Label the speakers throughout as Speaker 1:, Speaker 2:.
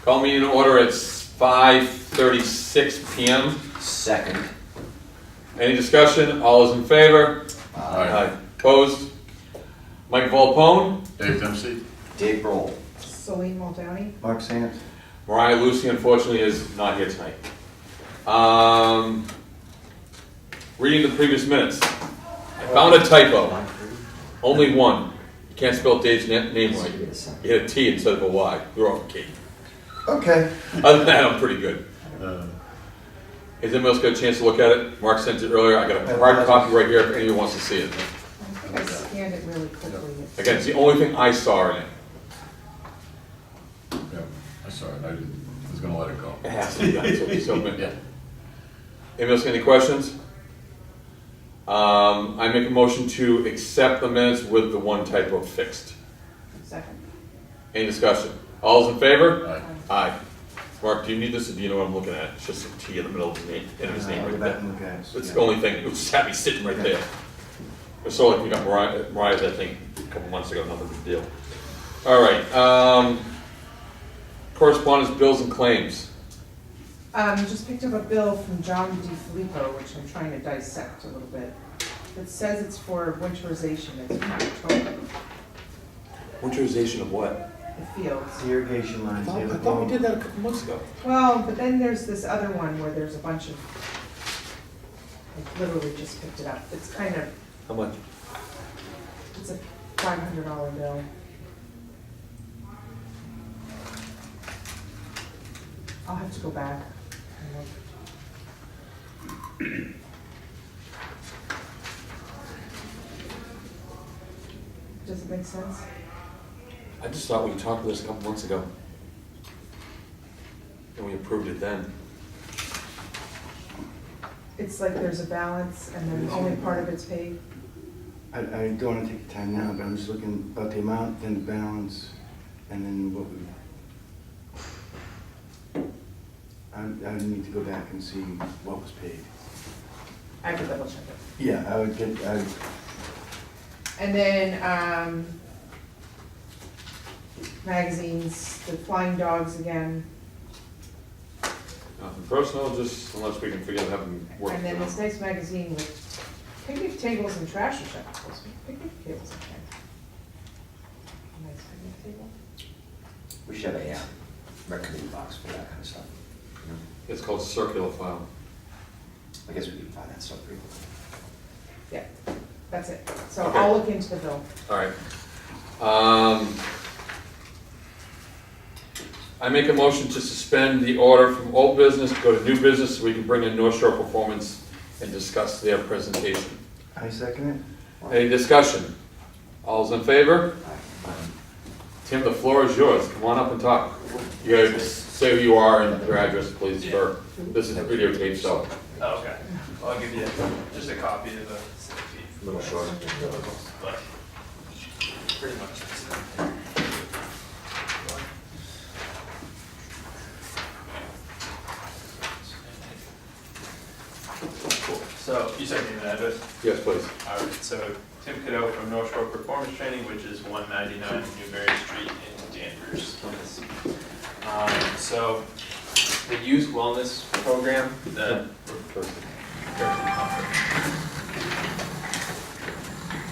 Speaker 1: Call me in order. It's 5:36 p.m.
Speaker 2: Second.
Speaker 1: Any discussion? All is in favor?
Speaker 3: Aye.
Speaker 1: Opposed? Mike Volpone?
Speaker 3: Dave Dempsey?
Speaker 2: Dave Grohl.
Speaker 4: Celine Muldowney.
Speaker 5: Mark Sands.
Speaker 1: Mariah Lucy, unfortunately, is not here tonight. Reading the previous minutes. I found a typo. Only one. You can't spell Dave's name right. You hit a T instead of a Y. You're off a K.
Speaker 5: Okay.
Speaker 1: Other than that, I'm pretty good.
Speaker 3: Uh,
Speaker 1: Has anyone else got a chance to look at it? Mark sent it earlier. I got a hard copy right here if anyone wants to see it.
Speaker 4: I think I scanned it really quickly.
Speaker 1: Again, it's the only thing I saw in it.
Speaker 3: yeah, I saw it. I was gonna let it go.
Speaker 1: It has to be done. So,
Speaker 3: Yeah.
Speaker 1: anyone else got any questions? I make a motion to accept the minutes with the one typo fixed.
Speaker 4: Second.
Speaker 1: Any discussion? All those in favor?
Speaker 3: Aye.
Speaker 1: Aye. Mark, do you need this, or do you know what I'm looking at? It's just a T in the middle of his name, in his name
Speaker 5: I'll
Speaker 1: right
Speaker 5: go back
Speaker 1: there.
Speaker 5: and look at it.
Speaker 1: It's the only thing, it was just had me sitting right there. It's so like we got Mariah's, I think, a couple months ago, not a big deal. All right, correspondence, bills and claims.
Speaker 4: Just picked up a bill from John DiFilippo, which I'm trying to dissect a little bit. It says it's for winterization, it's from October,
Speaker 1: Winterization of what?
Speaker 4: the fields.
Speaker 5: Irrigation
Speaker 1: I
Speaker 5: lines.
Speaker 1: thought,
Speaker 5: yeah,
Speaker 1: I thought we did that a couple months ago.
Speaker 4: Well, but then there's this other one where there's a bunch of, I literally just picked it up. It's kind of,
Speaker 1: How much?
Speaker 4: it's a $500 bill. I'll have to go back and look. Does it make sense?
Speaker 1: I just thought we talked about this a couple months ago. And we approved it then.
Speaker 4: It's like there's a balance and then only part of it's paid.
Speaker 5: I don't want to take the time now, but I'm just looking about the amount, then the balance, and then what we. I need to go back and see what was paid.
Speaker 4: I have to double check it.
Speaker 5: Yeah, I would get,
Speaker 4: And then, magazines, the Flying Dogs again,
Speaker 1: Nothing personal, just unless we can figure out how to work.
Speaker 4: and then
Speaker 1: it
Speaker 4: this
Speaker 1: out.
Speaker 4: nice magazine with picnic tables and trash receptacles. Picnic tables, okay. Nice picnic table.
Speaker 2: We should have a rec committee box for that kind of stuff. You know?
Speaker 1: It's called circular file.
Speaker 2: I guess we can find that stuff pretty quickly.
Speaker 4: Yeah, that's it. So
Speaker 1: Okay.
Speaker 4: I'll look into the bill.
Speaker 1: All right. I make a motion to suspend the order from old business, go to new business, so we can bring in North Shore Performance and discuss their presentation.
Speaker 5: I second it.
Speaker 1: Any discussion? All's in favor? Tim, the floor is yours. Come on up and talk. You gotta say who you are and your address, please, for, this is videotape, so.
Speaker 6: Oh, okay. Well, I'll give you just a copy of the CFP.
Speaker 2: A little short.
Speaker 6: But pretty much that's it. Cool. So you sent me an address?
Speaker 1: Yes, please.
Speaker 6: All right, so Tim Cadeau from North Shore Performance Training, which is 199 Newbury Street in Danvers. So the youth wellness program that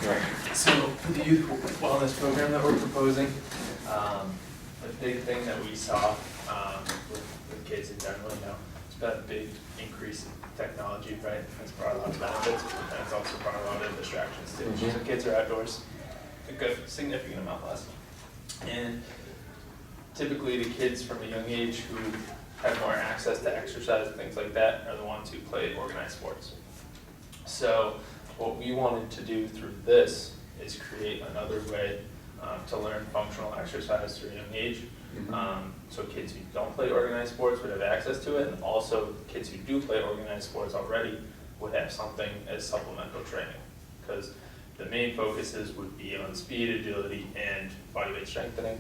Speaker 1: Right.
Speaker 6: So for the youth wellness program that we're proposing, the big thing that we saw with kids in general, you know, it's been a big increase in technology, right? It's brought a lot of benefits, and it's also brought a lot of distractions too.
Speaker 1: Mhm.
Speaker 6: So kids are outdoors a good significant amount less. And typically the kids from a young age who have more access to exercise and things like that are the ones who play organized sports. So what we wanted to do through this is create another way to learn functional exercise through a young age. So kids who don't play organized sports would have access to it, and also kids who do play organized sports already would have something as supplemental training. Because the main focuses would be on speed, agility, and bodyweight strengthening.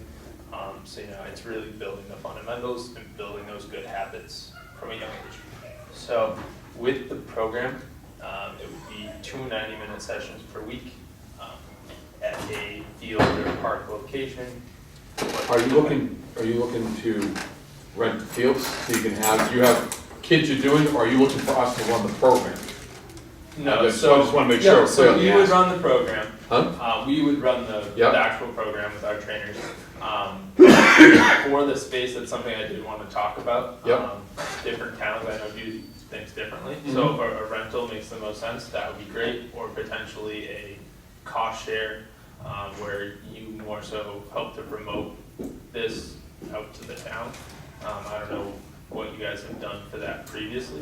Speaker 6: So you know, it's really building the fundamentals and building those good habits from a young age. So with the program, it would be 2 90-minute sessions per week at a field or park location.
Speaker 1: Are you looking to rent the fields, so you can have, you have kids you're doing, or are you looking for us to run the program?
Speaker 6: No,
Speaker 1: I just wanna make sure.
Speaker 6: yeah,
Speaker 1: we're
Speaker 6: so
Speaker 1: clear on
Speaker 6: we
Speaker 1: the
Speaker 6: would
Speaker 1: ask.
Speaker 6: run the program.
Speaker 1: Huh?
Speaker 6: We would run the
Speaker 1: Yep.
Speaker 6: actual program with our trainers. For the space, that's something I did want to talk about.
Speaker 1: Yep.
Speaker 6: Different towns, I know, do things differently.
Speaker 1: Mm-hmm.
Speaker 6: So if a rental makes the most sense, that would be great, or potentially a cost share, where you more so help to promote this out to the town. I don't know what you guys have done for that previously,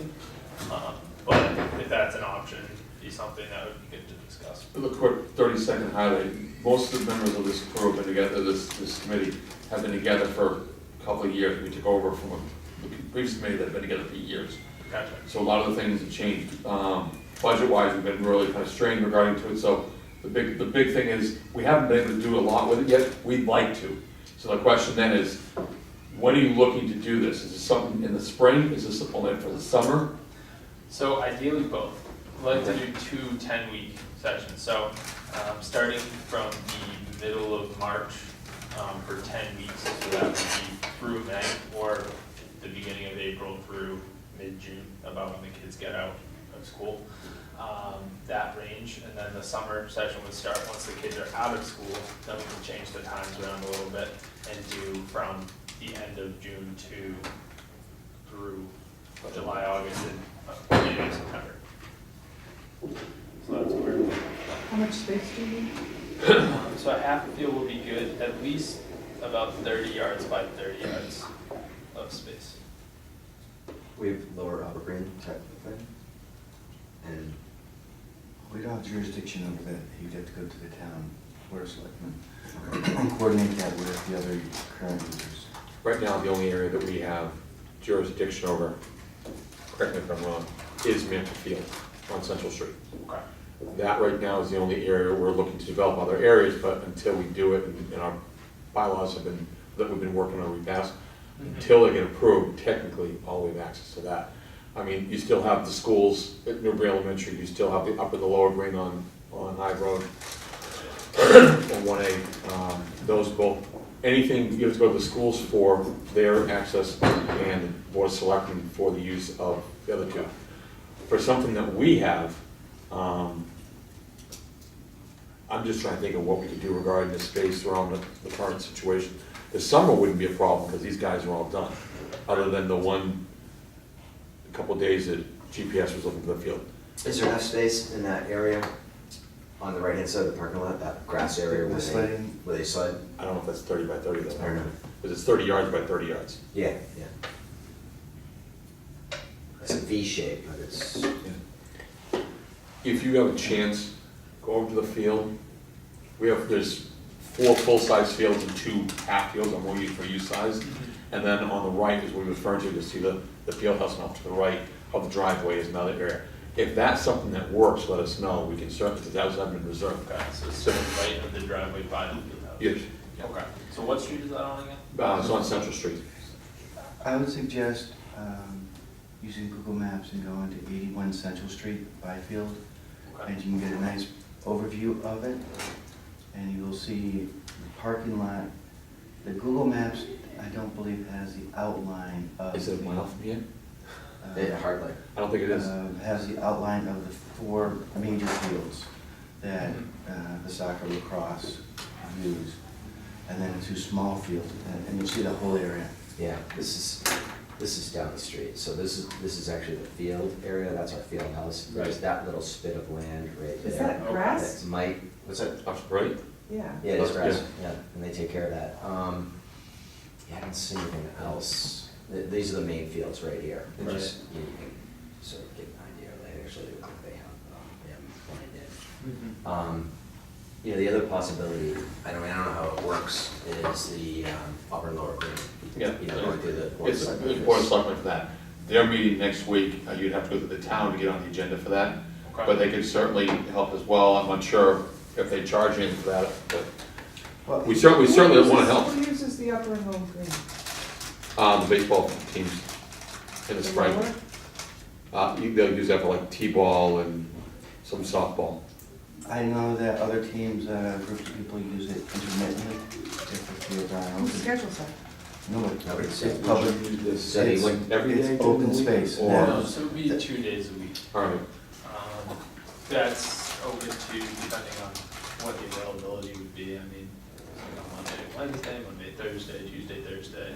Speaker 6: but if that's an option, it'd be something that would be good to discuss.
Speaker 1: Look, quick 30-second highlight. Most of the members of this crew have been together, this committee, have been together for a couple of years. We took over from the previous committee that had been together for years.
Speaker 6: Gotcha.
Speaker 1: So a lot of the things have changed. Budget-wise, we've been really kind of strained regarding to it. So the big thing is, we haven't been able to do a lot with it yet. We'd like to. So the question then is, when are you looking to do this? Is this something in the spring? Is this only for the summer?
Speaker 6: So ideally both. I'd like to do 2 10-week sessions. So starting from the middle of March for 10 weeks, so that would be through May, or the beginning of April through mid-June, about when the kids get out of school. That range, and then the summer session would start once the kids are out of school. Then we can change the times around a little bit and do from the end of June through July, August, and beginning of September. So that's where.
Speaker 4: How much space do you need?
Speaker 6: So a half a field will be good, at least about 30 yards by 30 yards of space.
Speaker 2: We have lower upper green type of thing. And
Speaker 5: We don't have jurisdiction over that, you'd have to go to the town board of selectmen and coordinate that with the other current users.
Speaker 1: Right now, the only area that we have jurisdiction over, correct me if I'm wrong, is Mantle Field on Central Street.
Speaker 6: Okay.
Speaker 1: That right now is the only area we're looking to develop other areas, but until we do it, and our bylaws have been, that we've been working on, we passed, until they get approved, technically, all we have access to that. I mean, you still have the schools at Newbury Elementary, you still have the upper and the lower green on High Road, on 1A, those both, anything you have to go to the schools for their access and Board of Selectmen for the use of the other two. For something that we have, I'm just trying to think of what we could do regarding the space around the current situation. The summer wouldn't be a problem because these guys are all done, other than the a couple of days that GPS was looking for the field.
Speaker 2: is there enough space in that area on the right-hand side of the parking lot, that grass area
Speaker 5: The
Speaker 2: where
Speaker 5: sledding.
Speaker 2: they sled?
Speaker 1: I don't know if that's 30 by 30 though.
Speaker 2: I don't know.
Speaker 1: Because it's 30 yards by 30 yards.
Speaker 2: Yeah, yeah. It's a V shape, but it's,
Speaker 1: If you have a chance, go over to the field. There's 4 full-size fields and 2 half fields, I'm only for use size. And then on the right is what we refer to see the field house, and off to the right of the driveway is another area. If that's something that works, let us know. We can certainly, because that was been reserved.
Speaker 6: Okay, so it's to the right of the driveway by the field house.
Speaker 1: Yes.
Speaker 6: Okay, so what street is that on again?
Speaker 1: It's on Central Street.
Speaker 5: I would suggest using Google Maps and going to 81 Central Street, Byfield,
Speaker 6: Okay.
Speaker 5: and you can get a nice overview of it. And you will see the parking lot. The Google Maps, I don't believe, has the outline of.
Speaker 1: Is it a mile from here?
Speaker 2: hardly.
Speaker 1: I don't think it is.
Speaker 5: Has the outline of the 4 major fields that the soccer lacrosse use, and then 2 small fields, and you'll see the whole area.
Speaker 2: Yeah, this is down the street, so this is actually the field area, that's our field house. There's
Speaker 6: Right.
Speaker 2: that little spit of land right there.
Speaker 4: Is that
Speaker 6: Okay.
Speaker 4: grass?
Speaker 2: That might, what's that?
Speaker 1: Right?
Speaker 4: Yeah.
Speaker 2: Yeah, it is
Speaker 1: Yeah.
Speaker 2: grass, yeah, and they take care of that. Yeah, I don't see anything else. These are the main fields right here. And
Speaker 6: Right.
Speaker 2: just, you can sort of get an idea, they actually look like they have them pointed in. You know, the other possibility, I don't know how it works, is the upper and lower green.
Speaker 1: Yeah.
Speaker 2: You know, going through the board of
Speaker 1: It's
Speaker 2: selectmen.
Speaker 1: Board of Selectmen for that. They're meeting next week. You'd have to go to the town to get on the agenda for that.
Speaker 6: Okay.
Speaker 1: But they could certainly help as well. I'm not sure if they charge anything for that, but
Speaker 5: Well,
Speaker 1: we certainly want to help.
Speaker 4: Who uses the upper and lower green?
Speaker 1: The baseball teams in the
Speaker 4: The
Speaker 1: spring.
Speaker 4: lower?
Speaker 1: They'll use that for like t-ball and some softball.
Speaker 5: I know that other teams, groups of people use it intermittently if the fields aren't
Speaker 4: Who
Speaker 5: open.
Speaker 4: schedules that?
Speaker 5: No,
Speaker 2: Nobody
Speaker 5: it's
Speaker 2: said.
Speaker 5: public,
Speaker 1: So they went every day?
Speaker 5: it's
Speaker 1: during
Speaker 5: open
Speaker 1: the week?
Speaker 5: space.
Speaker 1: Or-
Speaker 5: Yeah.
Speaker 6: So it would be 2 days a week.
Speaker 1: All right,
Speaker 6: That's open to depending on what the availability would be. I mean, Monday, Wednesday, Monday, Thursday, Tuesday, Thursday,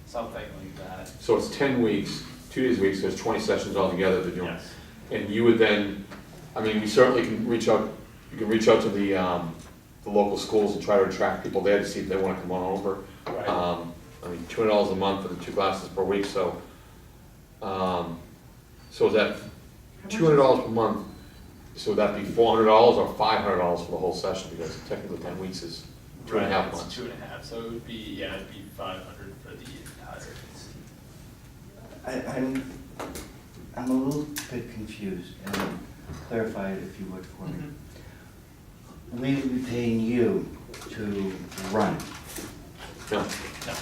Speaker 6: something like that.
Speaker 1: so it's 10 weeks, 2 days a week, so there's 20 sessions altogether to do.
Speaker 6: Yes.
Speaker 1: And you would then, I mean, we certainly can reach out, you can reach out to the local schools and try to attract people there to see if they wanna come on over.
Speaker 6: Right.
Speaker 1: I mean, $200 a month for the 2 classes per week, so, so is that $200 per month? So would that be $400 or $500 for the whole session, because technically 10 weeks is 2.5
Speaker 6: Right, it's
Speaker 1: months.
Speaker 6: 2.5, so it would be, yeah, it'd be 500 for the entire.
Speaker 5: I'm a little bit confused, and clarify it if you would for me.
Speaker 6: Mm-hmm.
Speaker 5: We would be paying you to run.
Speaker 1: No,
Speaker 6: No,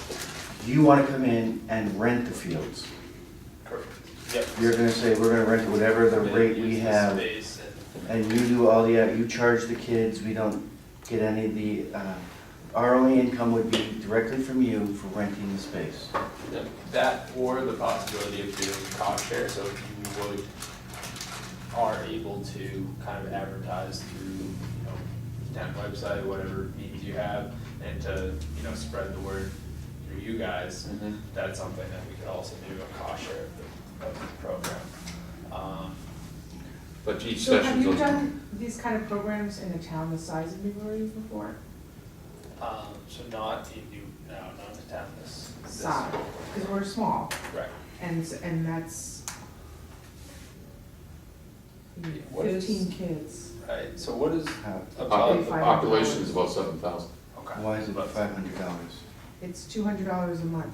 Speaker 5: You wanna come in and rent the fields.
Speaker 6: correct. Yep.
Speaker 5: You're gonna say, we're gonna rent whatever the rate we
Speaker 6: Use the
Speaker 5: have,
Speaker 6: space
Speaker 5: and you do all the, you charge the kids, we don't get any of the, our only income would be directly from you for renting the space.
Speaker 6: and that, or the possibility of doing cost share, so if you would, are able to kind of advertise through, town website, whatever means you have, and to, spread the word through you guys,
Speaker 1: Mhm.
Speaker 6: that's something that we could also do, a cost share of the program.
Speaker 1: but each
Speaker 4: So have
Speaker 1: session's.
Speaker 4: you done these kind of programs in a town the size of Newbury before?
Speaker 6: So not not in the town this.
Speaker 4: Size, because we're small,
Speaker 6: Right.
Speaker 4: and that's
Speaker 6: What is-
Speaker 4: 15 kids.
Speaker 6: Right, so what is
Speaker 5: How-
Speaker 6: about
Speaker 1: The population is about 7,000.
Speaker 6: okay.
Speaker 5: Why is it
Speaker 6: But-
Speaker 5: $500?
Speaker 4: It's $200 a month.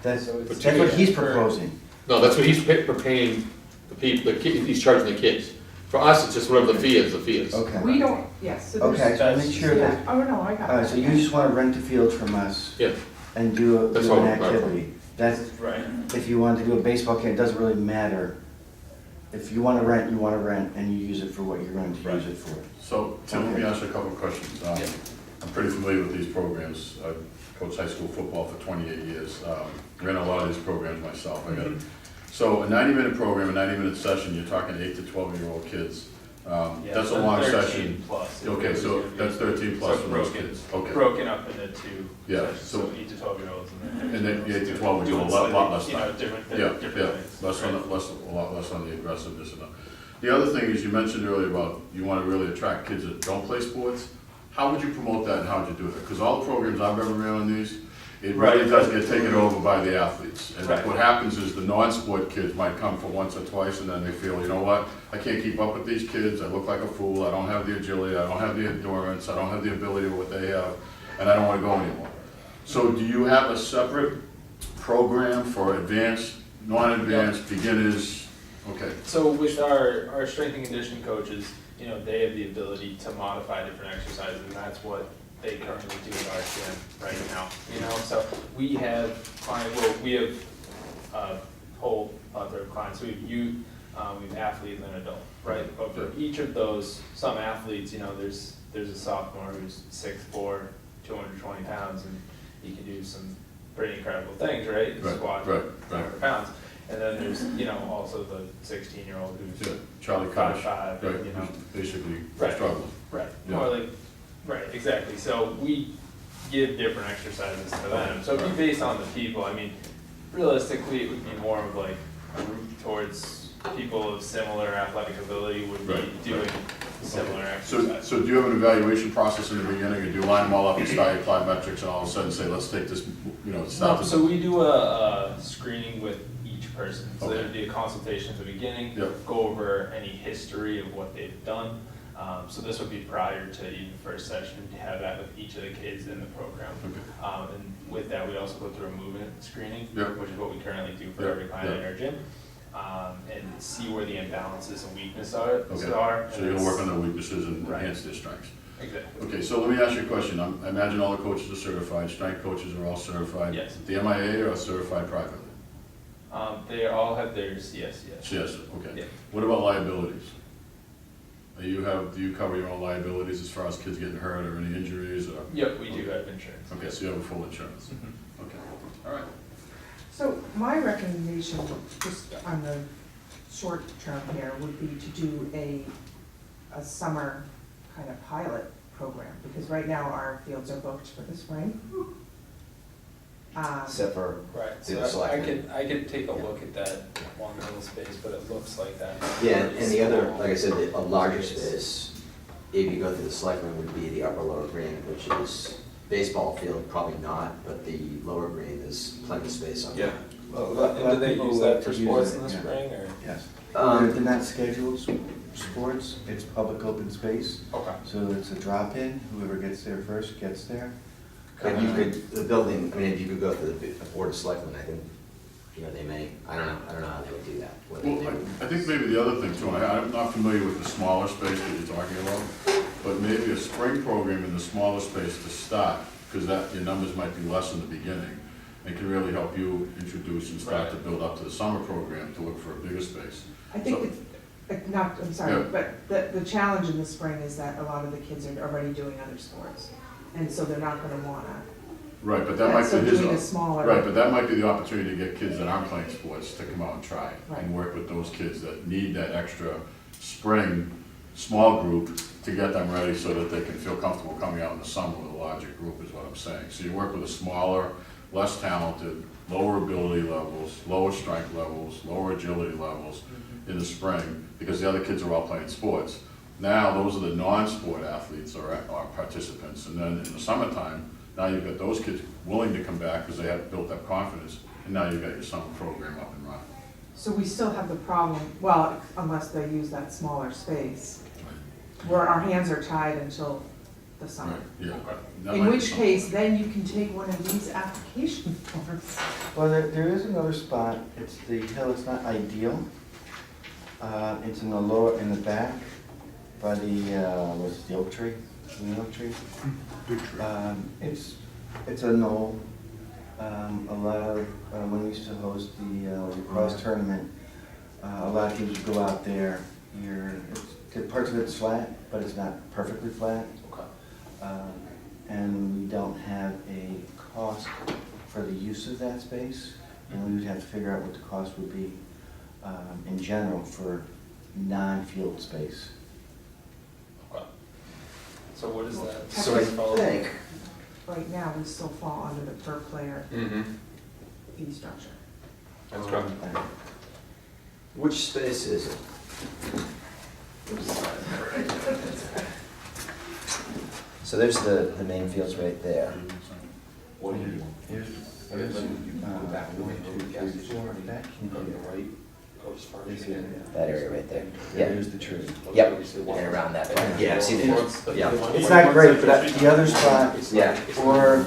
Speaker 5: That's,
Speaker 6: So it's-
Speaker 5: that's what he's
Speaker 6: Yeah.
Speaker 5: proposing.
Speaker 1: No, that's what he's paying the people, he's charging the kids. For us, it's just whatever the fee is, the fee is.
Speaker 5: Okay.
Speaker 4: We don't, yes, so there's.
Speaker 5: Okay, so make sure that,
Speaker 4: Yeah, oh, no, I got it.
Speaker 5: alright, so you just wanna rent the field from us
Speaker 1: Yeah,
Speaker 5: and do
Speaker 1: That's
Speaker 5: an
Speaker 1: all, right.
Speaker 5: activity. That's,
Speaker 6: Right,
Speaker 5: if you wanted to do a baseball camp, it doesn't really matter. If you wanna rent, and you use it for what you're going to use it for.
Speaker 3: So, Tim, let me ask you a couple of questions.
Speaker 6: Yeah.
Speaker 3: I'm pretty familiar with these programs. I've coached high school football for 28 years. Ran a lot of these programs myself. I got it. So a 90-minute program, a 90-minute session, you're talking 8 to 12-year-old kids.
Speaker 6: yeah.
Speaker 3: That's a
Speaker 6: so
Speaker 3: long
Speaker 6: 13
Speaker 3: session.
Speaker 6: plus.
Speaker 3: Okay, so that's 13 plus
Speaker 6: So
Speaker 3: for those
Speaker 6: broken-
Speaker 3: kids. Okay.
Speaker 6: Broken up into 2
Speaker 3: Yeah,
Speaker 6: sessions,
Speaker 3: so-
Speaker 6: so 8 to 12-year-olds and
Speaker 3: And then 8 to 12 would do a
Speaker 6: doing
Speaker 3: lot
Speaker 6: slightly,
Speaker 3: less time.
Speaker 6: different
Speaker 3: Yeah,
Speaker 6: different
Speaker 3: yeah,
Speaker 6: things.
Speaker 3: less on,
Speaker 6: right?
Speaker 3: a lot less on the aggressiveness and the other thing is you mentioned earlier about you want to really attract kids that don't play sports. How would you promote that and how would you do that? Because all the programs I've ever ran on these, it really
Speaker 6: Right.
Speaker 3: does get taken over by the athletes. And
Speaker 6: Right.
Speaker 3: what happens is the non-sport kids might come for once or twice and then they feel, you know what? I can't keep up with these kids, I look like a fool, I don't have the agility, I don't have the endurance, I don't have the ability of what they have, and I don't want to go anymore. So do you have a separate program for advanced, non-advanced, beginners? Okay.
Speaker 6: So with our strength and conditioning coaches, they have the ability to modify different exercises, and that's what they currently do at our gym right now. So we have we have a whole other clients. We have youth, we have athlete, and then adult, right? But for each of those, some athletes, there's a sophomore who's 6'4", 220 pounds, and he can do some pretty incredible things, right?
Speaker 3: Right,
Speaker 6: Squat
Speaker 3: right,
Speaker 6: 100 pounds. And then there's, also the 16-year-old who's
Speaker 3: Yeah, Charlie Coach,
Speaker 6: 5'5",
Speaker 3: right,
Speaker 6: you know.
Speaker 3: who's basically
Speaker 6: Right.
Speaker 3: struggling.
Speaker 6: Right,
Speaker 3: Yeah.
Speaker 6: or right, exactly. So we give different exercises to them. So it'd be based on the people. I mean, realistically, it would be more of like a route towards people of similar athletic ability would be
Speaker 3: Right,
Speaker 6: doing
Speaker 3: right.
Speaker 6: similar
Speaker 3: So,
Speaker 6: exercises.
Speaker 3: so do you have an evaluation process in the beginning, or do you line them all up and start your plyometrics and all of a sudden say, let's take this, stop
Speaker 6: No,
Speaker 3: this?
Speaker 6: so we do a screening with each person. So
Speaker 3: Okay.
Speaker 6: there'd be a consultation at the beginning,
Speaker 3: Yep.
Speaker 6: go over any history of what they've done. So this would be prior to even the first session, to have that with each of the kids in the program.
Speaker 3: Okay.
Speaker 6: And with that, we also go through a movement screening,
Speaker 3: Yep.
Speaker 6: which is what we currently do for
Speaker 3: Yep,
Speaker 6: every client in
Speaker 3: yep.
Speaker 6: our gym. And see where the imbalances and weaknesses are.
Speaker 3: Okay, so
Speaker 6: and
Speaker 3: you're gonna work on
Speaker 6: it's-
Speaker 3: their weaknesses and
Speaker 6: Right.
Speaker 3: enhance their strengths.
Speaker 6: Exactly.
Speaker 3: Okay, so let me ask you a question. I imagine all the coaches are certified, strength coaches are all certified.
Speaker 6: Yes.
Speaker 3: The MIA or certified privately?
Speaker 6: They all have theirs, yes.
Speaker 3: Yes, okay.
Speaker 6: Yeah.
Speaker 3: What about liabilities? Do you cover your own liabilities as far as kids getting hurt or any injuries or?
Speaker 6: Yep, we do have insurance.
Speaker 3: Okay, so you have a full insurance.
Speaker 6: Mhm.
Speaker 3: Okay, all right.
Speaker 4: So my recommendation, just on the short term here, would be to do a summer kind of pilot program, because right now our fields are booked for the spring.
Speaker 2: Except for,
Speaker 6: Right,
Speaker 2: Do the
Speaker 6: so I
Speaker 2: selectmen.
Speaker 6: could take a look at that one little space, but it looks like that.
Speaker 2: yeah, and the other, like I said, a larger space, if you go through the selectmen, would be the upper lower green, which is baseball field, probably not, but the lower green is plenty of space on
Speaker 1: Yeah.
Speaker 2: that.
Speaker 6: And do they use that for sports in the spring, or?
Speaker 5: Yes.
Speaker 2: Um,
Speaker 5: They're not scheduled sports, it's public open space,
Speaker 6: Okay.
Speaker 5: so it's a drop-in, whoever gets there first gets there.
Speaker 2: If you could, the building, I mean, if you could go through the board of selectmen, I think, you know, they may, I don't know how they would do that. Whether they
Speaker 3: Well,
Speaker 2: would-
Speaker 3: I think maybe the other thing too, I'm not familiar with the smaller space that you're talking about, but maybe a spring program in the smaller space to start, because that, your numbers might be less in the beginning, and can really help you introduce and start to build up to the summer program to look for a bigger space.
Speaker 4: I think
Speaker 3: So-
Speaker 4: I'm sorry,
Speaker 3: Yeah.
Speaker 4: but the challenge in the spring is that a lot of the kids are already doing other sports, and so they're not gonna wanna.
Speaker 3: Right, but that might
Speaker 4: So
Speaker 3: be his,
Speaker 4: doing a smaller.
Speaker 3: right, but that might be the opportunity to get kids that aren't playing sports to come out and try,
Speaker 4: Right.
Speaker 3: and work with those kids that need that extra spring, small group to get them ready so that they can feel comfortable coming out in the summer with a larger group, is what I'm saying. So you work with a smaller, less talented, lower ability levels, lower strength levels, lower agility levels in the spring, because the other kids are all playing sports. Now, those are the non-sport athletes or participants, and then in the summertime, now you've got those kids willing to come back because they have built up confidence, and now you've got your summer program up and running.
Speaker 4: So we still have the problem, well, unless they use that smaller space, where our hands are tied until the summer.
Speaker 3: Yeah. That
Speaker 4: In
Speaker 3: might be
Speaker 4: which
Speaker 3: something.
Speaker 4: case, then you can take one of these application forms.
Speaker 5: Well, there is another spot, it's the hill, it's not ideal. It's in the back, by what's the oak tree? The oak tree? It's a knoll. A lot of, when we used to host the lacrosse tournament, a lot of teams would go out there. Parts of it's flat, but it's not perfectly flat.
Speaker 6: Okay.
Speaker 5: And we don't have a cost for the use of that space. And we would have to figure out what the cost would be in general for non-field space.
Speaker 6: Okay. So what is that?
Speaker 2: So I think,
Speaker 4: Right now, we still fall under the per player
Speaker 1: Mm-hmm.
Speaker 4: fee structure.
Speaker 1: That's correct.
Speaker 2: which space is it? So there's the main fields right there.
Speaker 1: What do you?
Speaker 5: Here's, back this area.
Speaker 2: That area right there.
Speaker 5: Yeah,
Speaker 2: Yeah,
Speaker 5: there's the tree.
Speaker 2: yep, and around that part. Yeah, I've seen it. Yeah.
Speaker 5: It's not great, but the other spot,
Speaker 2: Yeah.
Speaker 5: or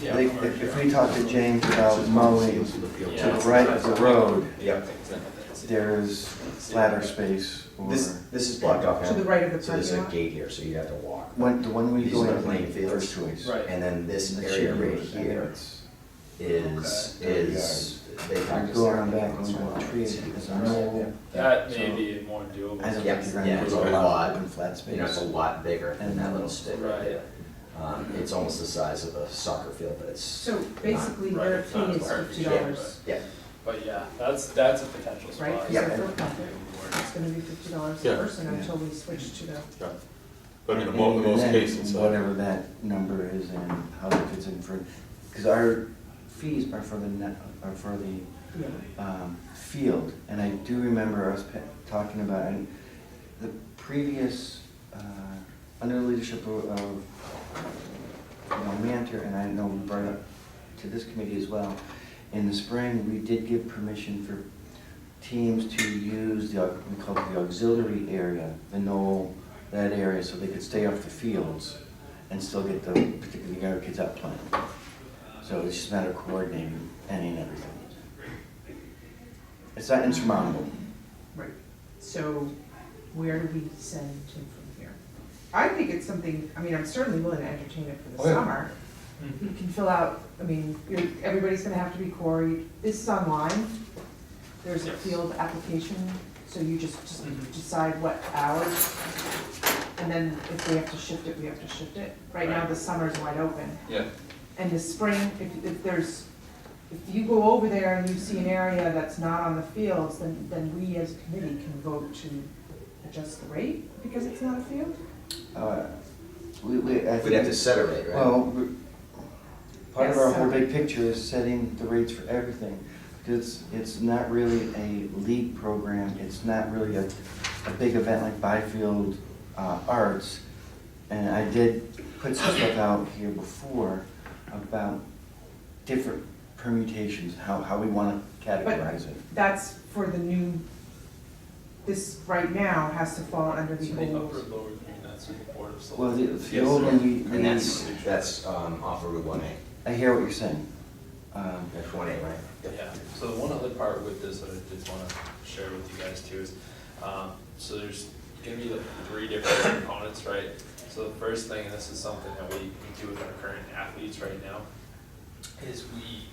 Speaker 6: Yeah.
Speaker 5: like, if we talk to James about mowing to
Speaker 6: Yeah.
Speaker 5: the right of the road,
Speaker 2: Yep.
Speaker 5: there's flatter space, or
Speaker 2: This is blocked off
Speaker 4: To the
Speaker 2: now.
Speaker 4: right of the
Speaker 2: So there's
Speaker 4: parking
Speaker 2: a
Speaker 4: lot?
Speaker 2: gate here, so you have to walk.
Speaker 5: the one we
Speaker 2: These
Speaker 5: go
Speaker 2: are the
Speaker 5: in,
Speaker 2: playing fields.
Speaker 5: first choice.
Speaker 6: Right.
Speaker 2: And then this
Speaker 5: The
Speaker 2: area
Speaker 5: shade
Speaker 2: right
Speaker 5: room,
Speaker 2: here
Speaker 5: it's-
Speaker 2: is, they
Speaker 5: You
Speaker 2: practice
Speaker 5: go
Speaker 2: there.
Speaker 5: around back, and the tree is a knoll.
Speaker 6: That may
Speaker 5: So-
Speaker 6: be more doable.
Speaker 5: I don't
Speaker 2: Yeah,
Speaker 5: think you're
Speaker 2: yeah,
Speaker 5: gonna
Speaker 2: it's
Speaker 5: get
Speaker 2: a
Speaker 5: a lot
Speaker 2: lot.
Speaker 5: of open flat space.
Speaker 2: You know, it's a lot bigger than that little spit right
Speaker 6: Right.
Speaker 2: there. It's almost the size of a soccer field, but it's,
Speaker 4: So basically,
Speaker 6: Right,
Speaker 4: their
Speaker 6: it's
Speaker 4: fee
Speaker 6: not
Speaker 4: is
Speaker 6: perfect,
Speaker 4: $50,
Speaker 2: yeah.
Speaker 6: But yeah, that's a potential spot.
Speaker 4: right? Because
Speaker 2: Yeah.
Speaker 4: they're for profit. It's gonna be $50
Speaker 1: Yeah.
Speaker 4: a person
Speaker 5: Yeah.
Speaker 4: until we switch to the,
Speaker 1: But in
Speaker 5: And
Speaker 1: most
Speaker 5: then
Speaker 1: cases,
Speaker 5: whatever that number is and how it fits in for, because our fees are for
Speaker 4: yeah.
Speaker 5: field. And I do remember us talking about, and the previous, under the leadership of Mantor, and I know we brought it up to this committee as well, in the spring, we did give permission for teams to use we call it the auxiliary area, the knoll, that area, so they could stay off the fields and still get the, particularly the younger kids out playing. So it's just a matter of coordinating any and everything. It's not insurmountable.
Speaker 4: Right. So where do we send Tim from here? I think it's something, I mean, I'm certainly willing to entertain it for the
Speaker 1: Oh, yeah.
Speaker 4: summer.
Speaker 6: Mhm.
Speaker 4: You can fill out, I mean, everybody's gonna have to be quarried. This is online. There's a
Speaker 6: Yes.
Speaker 4: field application So you just decide what hours, and then if we have to shift it, we have to shift it. Right now, the summer's wide open.
Speaker 1: Yeah.
Speaker 4: And the spring, if you go over there and you see an area that's not on the fields, then we as a committee can vote to adjust the rate because it's not a field?
Speaker 5: I
Speaker 2: We'd have to
Speaker 5: think,
Speaker 2: set a rate, right?
Speaker 5: well, part of
Speaker 4: Yes,
Speaker 5: our whole
Speaker 4: sir.
Speaker 5: big picture is setting the rates for everything. Because it's not really a league program, it's not really a big event like Byfield Arts. And I did put some stuff out here before about different permutations, how we want to categorize it.
Speaker 4: That's for the new, this right now has to fall under
Speaker 6: So
Speaker 4: the
Speaker 6: the upper
Speaker 4: old.
Speaker 6: and lower green, that's the board of
Speaker 5: Well,
Speaker 6: selectmen.
Speaker 5: the old one,
Speaker 2: And that's off of Route 1A.
Speaker 5: I hear what you're saying.
Speaker 2: That's 1A, right?
Speaker 6: Yeah, so the one other part with this that I did want to share with you guys too is, so there's gonna be like 3 different components, right? So the first thing, and this is something that we do with our current athletes right now, is we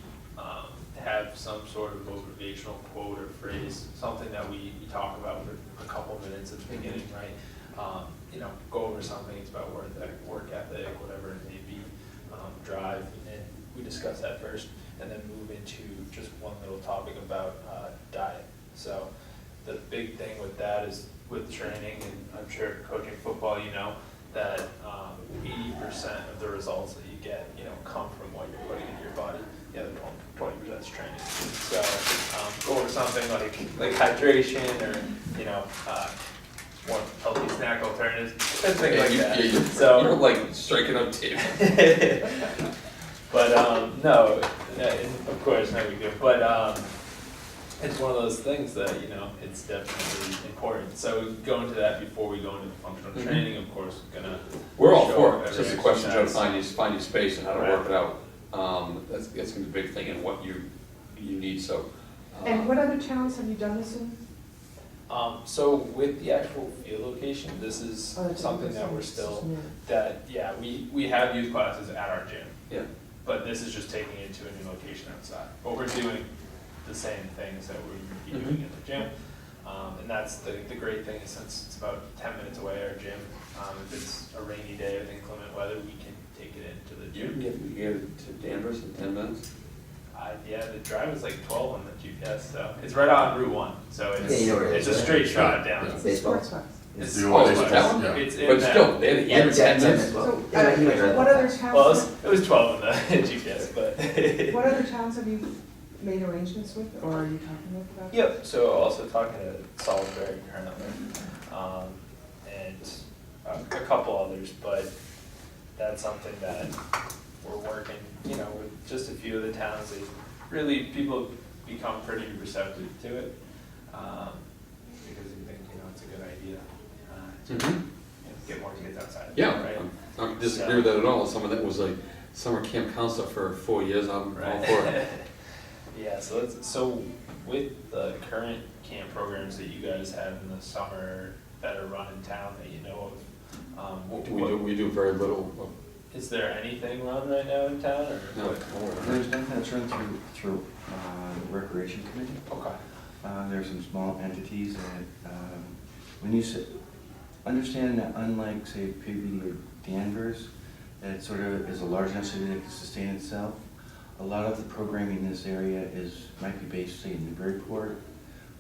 Speaker 6: have some sort of motivational quote or phrase, something that we talk about for a couple minutes at the beginning, right? You know, go over something, it's about work ethic, whatever it may be, drive, and we discuss that first, and then move into just one little topic about diet. So the big thing with that is with training, and I'm sure coaching football, you know, that 80% of the results that you get, you know, come from what you're putting into your body. The other 20% is training. So go over something like hydration, or you know, more healthy snack alternatives, and things like that.
Speaker 1: You're like striking up tape.
Speaker 6: But no, of course, no big deal. But it's one of those things that, you know, it's definitely important. So go into that before we go into the functional training, of course, gonna.
Speaker 1: We're all
Speaker 6: show
Speaker 1: for it, it's just a
Speaker 6: every
Speaker 1: question, Joe, to
Speaker 6: exercise.
Speaker 1: find your space and how to
Speaker 6: Right.
Speaker 1: work it out. That's gonna be a big thing in what you need, so.
Speaker 4: And what other towns have you done this in?
Speaker 6: So with the actual field location, this is
Speaker 4: Oh, that's
Speaker 6: something that we're
Speaker 4: interesting.
Speaker 6: still,
Speaker 4: Yeah.
Speaker 6: that, yeah, we have youth classes at our gym.
Speaker 1: Yeah.
Speaker 6: But this is just taking it to a new location outside. But we're doing the same things that we would be doing at the gym. And that's the great thing is since it's about 10 minutes away, our gym, if it's a rainy day with inclement weather, we can take it into the
Speaker 1: You can
Speaker 6: gym.
Speaker 1: get to Danvers in 10 minutes?
Speaker 6: Yeah, the drive is like 12 on the GPS, so it's right on Route 1, so
Speaker 2: Yeah, you know where it
Speaker 6: it's
Speaker 2: is,
Speaker 6: a
Speaker 2: right?
Speaker 6: straight shot down.
Speaker 3: Yeah.
Speaker 4: It's a
Speaker 2: Baseball.
Speaker 4: sports bus.
Speaker 6: It's
Speaker 3: The
Speaker 1: Oh,
Speaker 3: old
Speaker 1: it's
Speaker 3: days,
Speaker 1: that one?
Speaker 3: yeah.
Speaker 6: It's in
Speaker 1: But
Speaker 6: that.
Speaker 1: still, they're
Speaker 2: Yeah,
Speaker 1: here in 10
Speaker 2: 10
Speaker 1: minutes.
Speaker 2: minutes.
Speaker 4: So,
Speaker 2: Yeah, you might
Speaker 4: what
Speaker 2: have
Speaker 4: other
Speaker 2: that.
Speaker 6: Well,
Speaker 4: towns,
Speaker 6: it was 12 in the GPS, but.
Speaker 4: what other towns have you made arrangements with, or are you talking with about?
Speaker 6: Yep, so also talking to Salisbury currently, and a couple others, but that's something that we're working, you know, with just a few of the towns. They really, people become pretty receptive to it, because they think, you know, it's a good idea, to
Speaker 1: Mhm.
Speaker 6: you know, get more kids outside.
Speaker 1: Yeah,
Speaker 6: Right?
Speaker 1: I don't disagree with that at all. Someone that was a summer camp counselor for 4 years, I'm all for it.
Speaker 6: Yeah, so with the current camp programs that you guys have in the summer that are run in town that you know of,
Speaker 1: We do very little.
Speaker 6: is there anything run right now in town, or
Speaker 1: No.
Speaker 6: what?
Speaker 5: There's nothing that's run through the Recreation Committee.
Speaker 6: Okay.
Speaker 5: There's some small entities that, when you understand that unlike, say, PBD or Danvers, that sort of is a large enough city that can sustain itself, a lot of the programming in this area might be based, say, in Newburyport,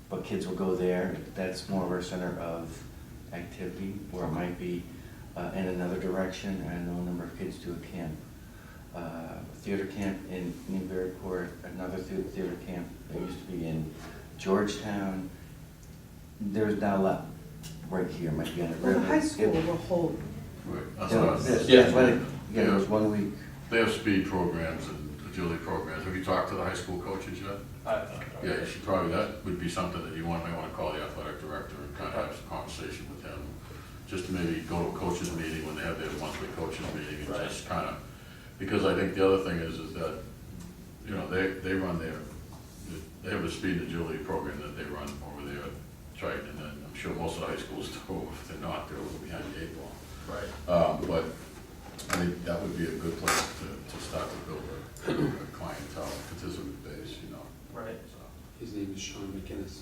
Speaker 5: but kids will go there. That's more of our center of activity, where it might be in another direction. I know a number of kids do a camp. Theater camp in Newburyport, another theater camp that used to be in Georgetown. There's not a lot right here, might be on the
Speaker 4: Well,
Speaker 5: river.
Speaker 4: the high school will hold,
Speaker 3: Right, that's
Speaker 5: Yeah,
Speaker 3: what I was-
Speaker 5: that's why, again, it was 1 week.
Speaker 3: They have speed programs and agility programs. Have you talked to the high school coaches yet?
Speaker 6: I don't know.
Speaker 3: Yeah, you should probably, that would be something that you might want to call the athletic director and kind of have some conversation with him. Just to maybe go to a coaches meeting when they have their monthly coaches meeting and
Speaker 6: Right.
Speaker 3: just kind of, because I think the other thing is that, you know, they run they have a speed and agility program that they run over there at Triton, and then I'm sure most of the high schools do. If they're not, they're a little behind the 8 ball.
Speaker 6: Right.
Speaker 3: But I think that would be a good place to start to build a clientele, participant base, you know.
Speaker 6: Right.
Speaker 3: So,
Speaker 1: His name is Sean McInnes.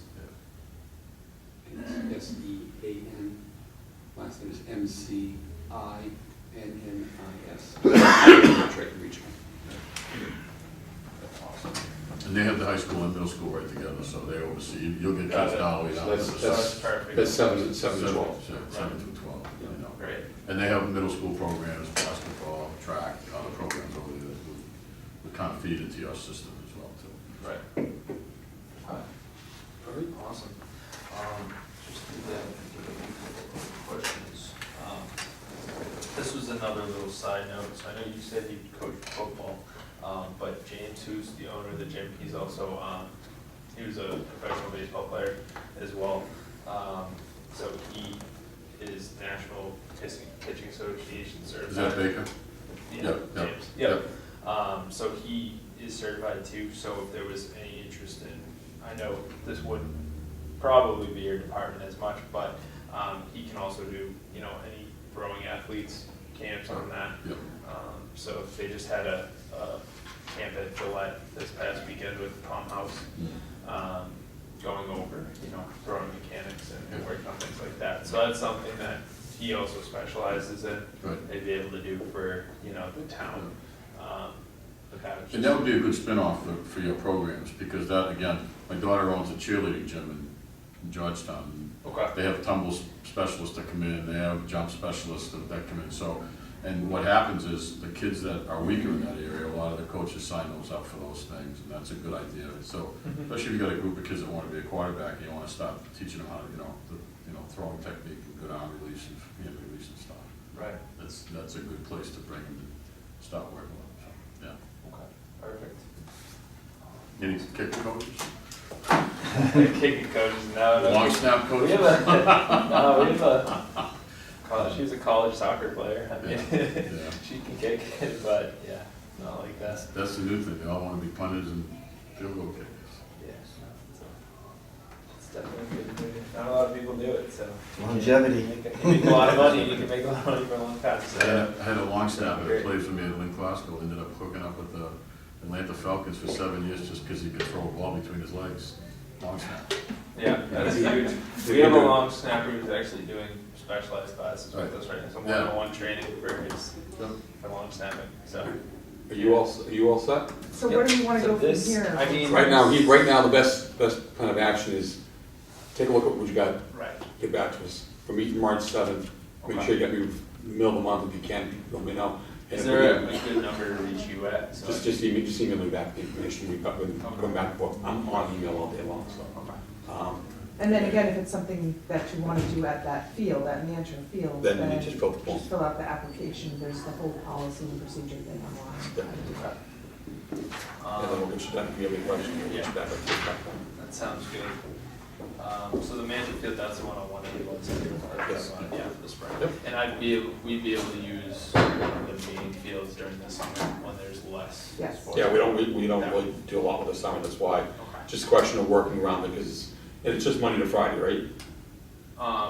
Speaker 3: yeah.
Speaker 7: S-E-A-N. Last name is M-C-I-N-N-I-S. Trenton Regional.
Speaker 3: And they have the high school and middle school right together, so they oversee, you'll get
Speaker 6: Got
Speaker 3: kids
Speaker 6: it.
Speaker 3: all the way down. to the
Speaker 6: So that's perfect.
Speaker 1: That's 7 to 12.
Speaker 3: 7 to 12, you know.
Speaker 6: Great.
Speaker 3: And they have middle school programs, basketball, track, other programs over there that would kind of feed into your system as well, too.
Speaker 6: Right.
Speaker 7: Very
Speaker 6: Awesome. Just questions. This was another little side note. So I know you said you coached football, but James, who's the owner of the gym, he's also, he was a professional baseball player as well. So he is National Pitching Association certified.
Speaker 3: Is that Baker?
Speaker 6: Yeah,
Speaker 3: Yep, yep,
Speaker 6: James. Yep. So he is certified too, so if there was any interest in, I know this wouldn't probably be your department as much, but he can also do, you know, any throwing athletes camps on that.
Speaker 3: Yep.
Speaker 6: So if they just had a camp at Gillette this past weekend with Palm House, going over, you know, throwing mechanics and working on things like that. So that's something that he also specializes in.
Speaker 3: Right.
Speaker 6: They'd be able to do for, you know, the town. But that was
Speaker 3: And that would be a good spin-off for your programs, because that, again, my daughter owns a cheerleading gym in Georgetown.
Speaker 6: Okay.
Speaker 3: They have tumble specialists that come in, they have jump specialists that come in, so, and what happens is, the kids that are weaker in that area, a lot of the coaches sign those up for those things, and that's a good idea. So, especially if you got a group of kids that wanna be a quarterback, and you wanna start teaching them how to, throwing technique and good arm release and hand release and stuff.
Speaker 6: Right.
Speaker 3: That's a good place to bring them to start working with them, so, yeah.
Speaker 6: Okay. Perfect.
Speaker 3: Any kicking coaches?
Speaker 6: Kicking coaches, no.
Speaker 3: Long snap
Speaker 6: We
Speaker 3: coaches?
Speaker 6: have a, we have a, she was a college soccer player. I mean,
Speaker 3: Yeah.
Speaker 6: she can kick it, but yeah, not like that.
Speaker 3: That's the new thing, they all wanna be punters and field goal kickers.
Speaker 6: Yes. It's definitely good. Not a lot of people do it, so.
Speaker 5: Longevity.
Speaker 6: You make a lot of money, you can make a lot of money for a long time,
Speaker 3: I
Speaker 6: so.
Speaker 3: had a long snapper that
Speaker 6: Great.
Speaker 3: played for me at Lynn Glasgow, ended up hooking up with the Atlanta Falcons for 7 years just because he could throw a ball between his legs. Long snap.
Speaker 6: Yeah, that's huge. We have a long snapper who's actually doing specialized classes with us right now, so
Speaker 3: Yeah.
Speaker 6: one-on-one training for his, for long snapping, so.
Speaker 1: Are you all set?
Speaker 4: So where do you wanna
Speaker 6: So
Speaker 4: go from
Speaker 6: this,
Speaker 4: here?
Speaker 6: I mean.
Speaker 1: Right now, the best plan of action is take a look at what you got,
Speaker 6: Right.
Speaker 1: get back to us. We're meeting March 7th. Make sure you get me middle of the month if you can, let me know. And
Speaker 6: Is
Speaker 1: if
Speaker 6: there
Speaker 1: we
Speaker 6: a
Speaker 1: get-
Speaker 6: good number to reach you at? So
Speaker 1: Just email me back the information we've got, going back and forth. I'm on email all day long, so.
Speaker 4: And then again, if it's something that you want to do at that field, that Mantra field,
Speaker 1: Then
Speaker 4: then
Speaker 1: you just fill the form.
Speaker 4: just fill out the application, there's the whole policy and procedure thing online.
Speaker 1: And then we'll get you done. If you have any questions, we'll get you back.
Speaker 6: That sounds good. So the Mansion Field, that's the one on 181
Speaker 1: Yes.
Speaker 6: Yeah, for the spring.
Speaker 1: Yep.
Speaker 6: And we'd be able to use the main fields during the summer when there's less.
Speaker 4: Yes.
Speaker 6: sports.
Speaker 1: Yeah, we don't really do a lot with the summer, that's why.
Speaker 6: Okay.
Speaker 1: Just a question of working around it, because it's just Monday to Friday, right?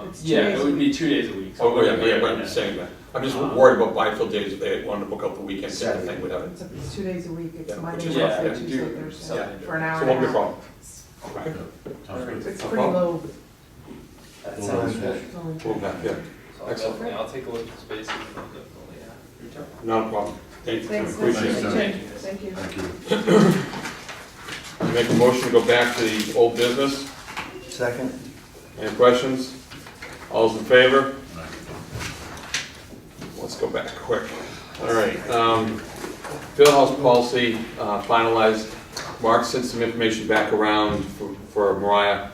Speaker 4: It's 2
Speaker 6: Yeah,
Speaker 4: days
Speaker 6: it
Speaker 4: a
Speaker 6: would be 2 days a week. so
Speaker 1: Oh, yeah,
Speaker 6: we're-
Speaker 1: but I'm just saying that. I'm just worried about Byfield days, if they wanted to book out the weekend, type of thing, whatever.
Speaker 4: It's 2 days a week, it's
Speaker 1: Yeah,
Speaker 4: Monday,
Speaker 1: which is-
Speaker 6: yeah,
Speaker 4: Wednesday,
Speaker 6: we
Speaker 4: Tuesday,
Speaker 6: do
Speaker 4: Thursday,
Speaker 6: something
Speaker 4: for an hour
Speaker 1: So
Speaker 4: and
Speaker 1: won't be
Speaker 4: a
Speaker 1: a
Speaker 4: half.
Speaker 1: problem. Okay.
Speaker 3: Sounds good.
Speaker 4: It's
Speaker 1: No
Speaker 4: pretty
Speaker 1: problem.
Speaker 4: low.
Speaker 6: That
Speaker 3: Well,
Speaker 6: sounds
Speaker 3: that's
Speaker 6: good.
Speaker 4: It's only-
Speaker 1: We'll back, yeah.
Speaker 6: So I'll
Speaker 1: Excellent.
Speaker 6: definitely, I'll take a look at the spaces and I'll definitely reach out.
Speaker 1: Not a problem. Thank you, Tim.
Speaker 4: Thanks,
Speaker 1: Appreciate
Speaker 3: Thanks,
Speaker 1: it.
Speaker 3: Tim.
Speaker 4: Thank you.
Speaker 3: Thank you.
Speaker 1: Make a motion to go back to the old business.
Speaker 5: Second?
Speaker 1: Any questions? All's in favor? Let's go back quick. All right, field house policy finalized. Mark sent some information back around for Mariah.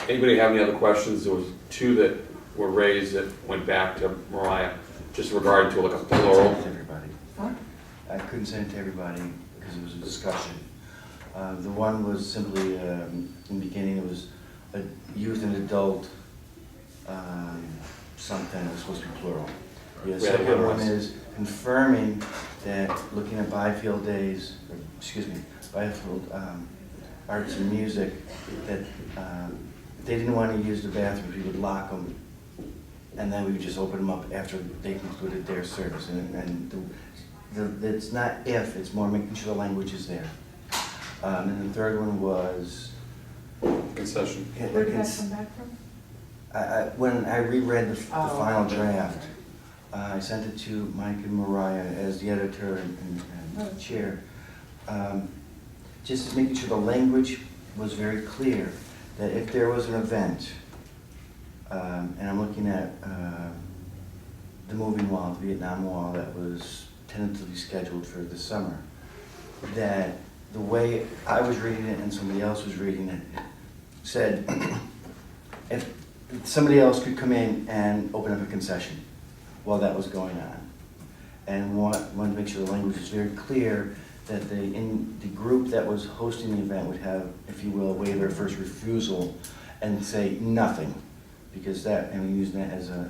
Speaker 1: Anybody have any other questions? There was 2 that were raised that went back to Mariah, just regarding to like a plural.
Speaker 5: Send it to everybody.
Speaker 4: Huh?
Speaker 5: I couldn't send it to everybody because it was a discussion. The one was simply, in the beginning, it was a youth and adult, something, it was supposed to be plural. The
Speaker 1: We had
Speaker 5: second
Speaker 1: one
Speaker 5: one
Speaker 1: once.
Speaker 5: is confirming that, looking at Byfield Days, or, excuse me, Byfield Arts and Music, that they didn't want to use the bathrooms, we would lock them, and then we would just open them up after they concluded their service. And it's not if, it's more making sure the language is there. And the third one was
Speaker 1: concession.
Speaker 5: Yeah,
Speaker 4: Where did that
Speaker 5: it's-
Speaker 4: come back from?
Speaker 5: When I reread the
Speaker 4: Oh,
Speaker 5: final
Speaker 4: okay.
Speaker 5: draft, I sent it to Mike and Mariah as the editor and
Speaker 4: Oh.
Speaker 5: chair. Just making sure the language was very clear, that if there was an event, and I'm looking at the moving wall, the Vietnam Wall, that was tentatively scheduled for this summer, that the way I was reading it and somebody else was reading it, said, if somebody else could come in and open up a concession while that was going on. And wanted to make sure the language was very clear that the group that was hosting the event would have, if you will, a waiver of first refusal and say nothing. Because that, and using that as a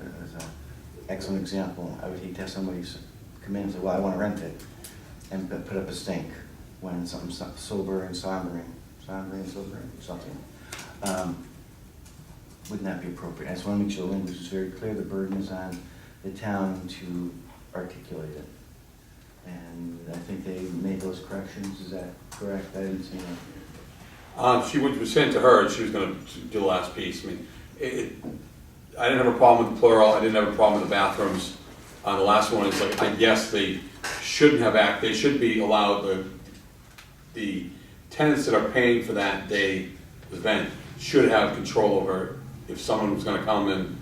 Speaker 5: excellent example, I would hate to have somebody come in and say, well, I want to rent it, and put up a stink when something's sober and sombering, something. Would not be appropriate. I just want to make sure the language is very clear, the burden is on the town to articulate it. And I think they made those corrections, is that correct? I didn't see that.
Speaker 1: She was sent to her, and she was gonna do the last piece. I mean, I didn't have a problem with the plural, I didn't have a problem with the bathrooms. The last one is like, yes, they shouldn't have they should be allowed, the tenants that are paying for that day event should have control over, if someone was gonna come and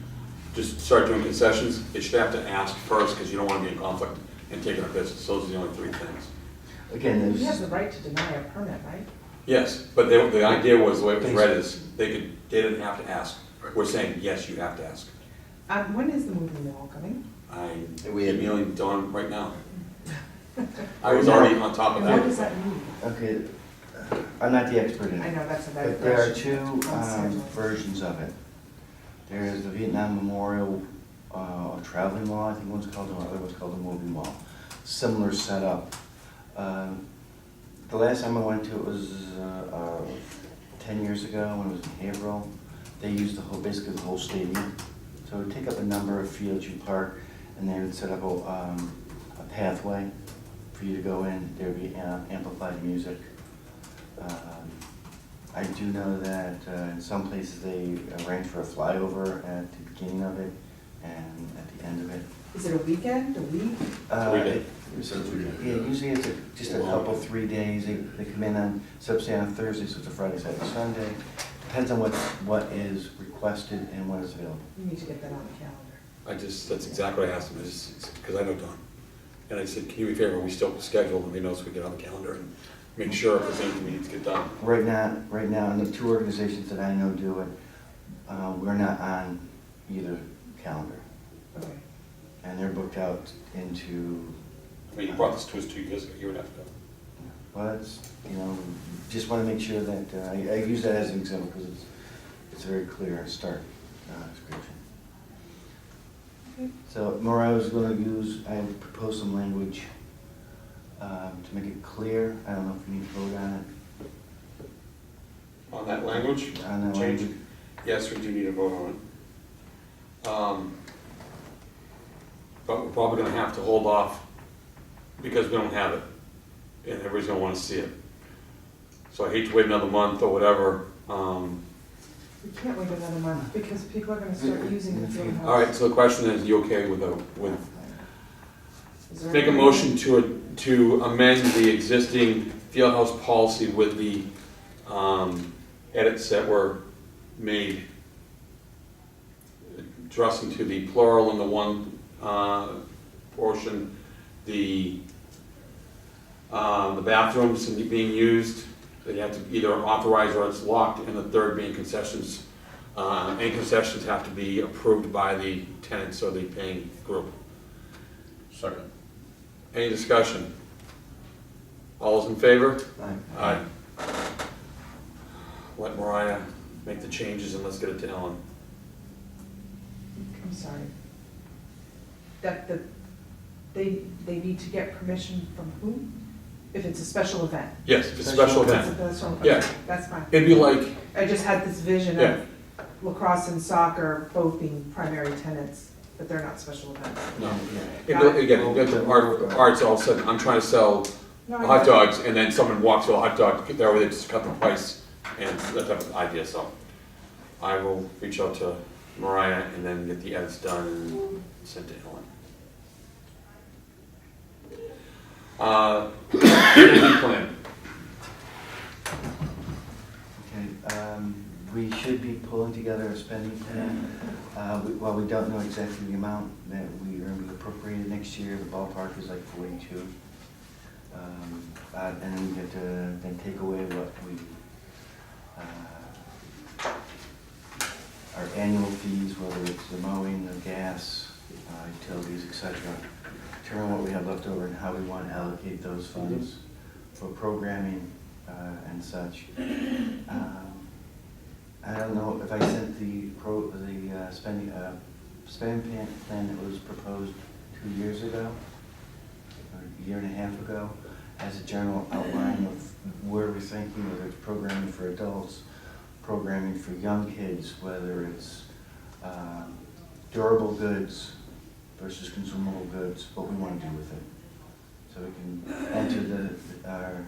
Speaker 1: just start doing concessions, they should have to ask first, because you don't wanna be in conflict and taking a business. Those are the only three things.
Speaker 5: Again,
Speaker 4: You have
Speaker 5: there's,
Speaker 4: the right to deny a permit, right?
Speaker 1: Yes, but the idea was, the way it was read is, they didn't have to ask. We're saying, yes, you have to ask.
Speaker 4: When is the moving wall coming?
Speaker 1: I'm
Speaker 2: We had-
Speaker 1: emailing Dawn right now. I was already on top of
Speaker 4: And what does
Speaker 1: that.
Speaker 4: that mean?
Speaker 5: okay, I'm not the expert in
Speaker 4: I
Speaker 5: it,
Speaker 4: know, that's a bad
Speaker 5: but there are
Speaker 4: question.
Speaker 5: two
Speaker 4: On schedule.
Speaker 5: versions of it. There is the Vietnam Memorial traveling wall, I think one's called, the other one's called the moving wall. Similar setup. The last time I went to it was 10 years ago when it was in Haverhill. They used basically the whole stadium. So it would take up a number of fields you park, and they would set up a pathway for you to go in. There would be amplified music. I do know that in some places they arrange for a flyover at the beginning of it and at the end of it.
Speaker 4: Is it a weekend, a week?
Speaker 1: Weekend.
Speaker 5: Yeah, usually it's just a couple, 3 days. They come in on, say on Thursday, so it's a Friday, Saturday, Sunday. Depends on what is requested and what is available.
Speaker 4: You need to get that on the calendar.
Speaker 1: That's exactly what I asked him, because I know Dawn. And I said, can you do me a favor, we still schedule, let me know so we get on the calendar and make sure if there's anything we need to get done.
Speaker 5: Right now, and the two organizations that I know do it, we're not on either calendar.
Speaker 4: Okay.
Speaker 5: And they're booked out into,
Speaker 1: I mean, you brought this to us 2 years ago, you would have to go.
Speaker 5: well, it's, just want to make sure that, I use that as an example because it's very clear start description.
Speaker 4: Okay.
Speaker 5: So Mariah was going to use, I proposed some language to make it clear. I don't know if we need to vote on
Speaker 1: On that language?
Speaker 5: it. On that
Speaker 1: Change.
Speaker 5: language.
Speaker 1: Yes, we do need a vote on it. But we're probably gonna have to hold off because we don't have it, and everybody's gonna wanna see it. So I hate to wait another month or whatever.
Speaker 4: We can't wait another month because people are gonna start using the field house.
Speaker 1: All right, so the question is, you okay with
Speaker 4: Is there
Speaker 1: make a
Speaker 4: any-
Speaker 1: motion to amend the existing fieldhouse policy with the edits that were made, addressing to the plural in the one portion, the bathrooms being used, that you have to either authorize or it's locked, and the third being concessions. Any concessions have to be approved by the tenants or the paying group.
Speaker 3: Second.
Speaker 1: Any discussion? All those in favor?
Speaker 5: Aye.
Speaker 1: Aye. Let Mariah make the changes and let's get it to Ellen.
Speaker 4: I'm sorry. They need to get permission from whom? If it's a special event?
Speaker 1: Yes, if it's a special event.
Speaker 4: That's what-
Speaker 1: Yeah.
Speaker 4: That's fine.
Speaker 1: It'd be like,
Speaker 4: I just had this vision
Speaker 1: Yeah.
Speaker 4: of lacrosse and soccer both being primary tenants, but they're not special events.
Speaker 1: no,
Speaker 5: Yeah.
Speaker 1: again, you get the arts all of a sudden, I'm trying to sell
Speaker 4: No, I
Speaker 1: hot
Speaker 4: get it.
Speaker 1: dogs, and then someone walks with a hot dog, they just cut the price and that type of idea, so I will reach out to Mariah and then get the edits done and sent to Ellen. Energy plan.
Speaker 5: Okay, we should be pulling together a spending plan. While we don't know exactly the amount that we are going to be appropriated next year, the ballpark is like 42. And then we get to then take away what we, our annual fees, whether it's the mowing, the gas, utilities, etc. Determine what we have left over and how we want to allocate those funds for programming and such. I don't know if I sent the spending plan that was proposed 2 years ago, or a year and a half ago, as a general outline of where we're thinking, whether it's programming for adults, programming for young kids, whether it's durable goods versus consumable goods, what we want to do with it. So we can enter our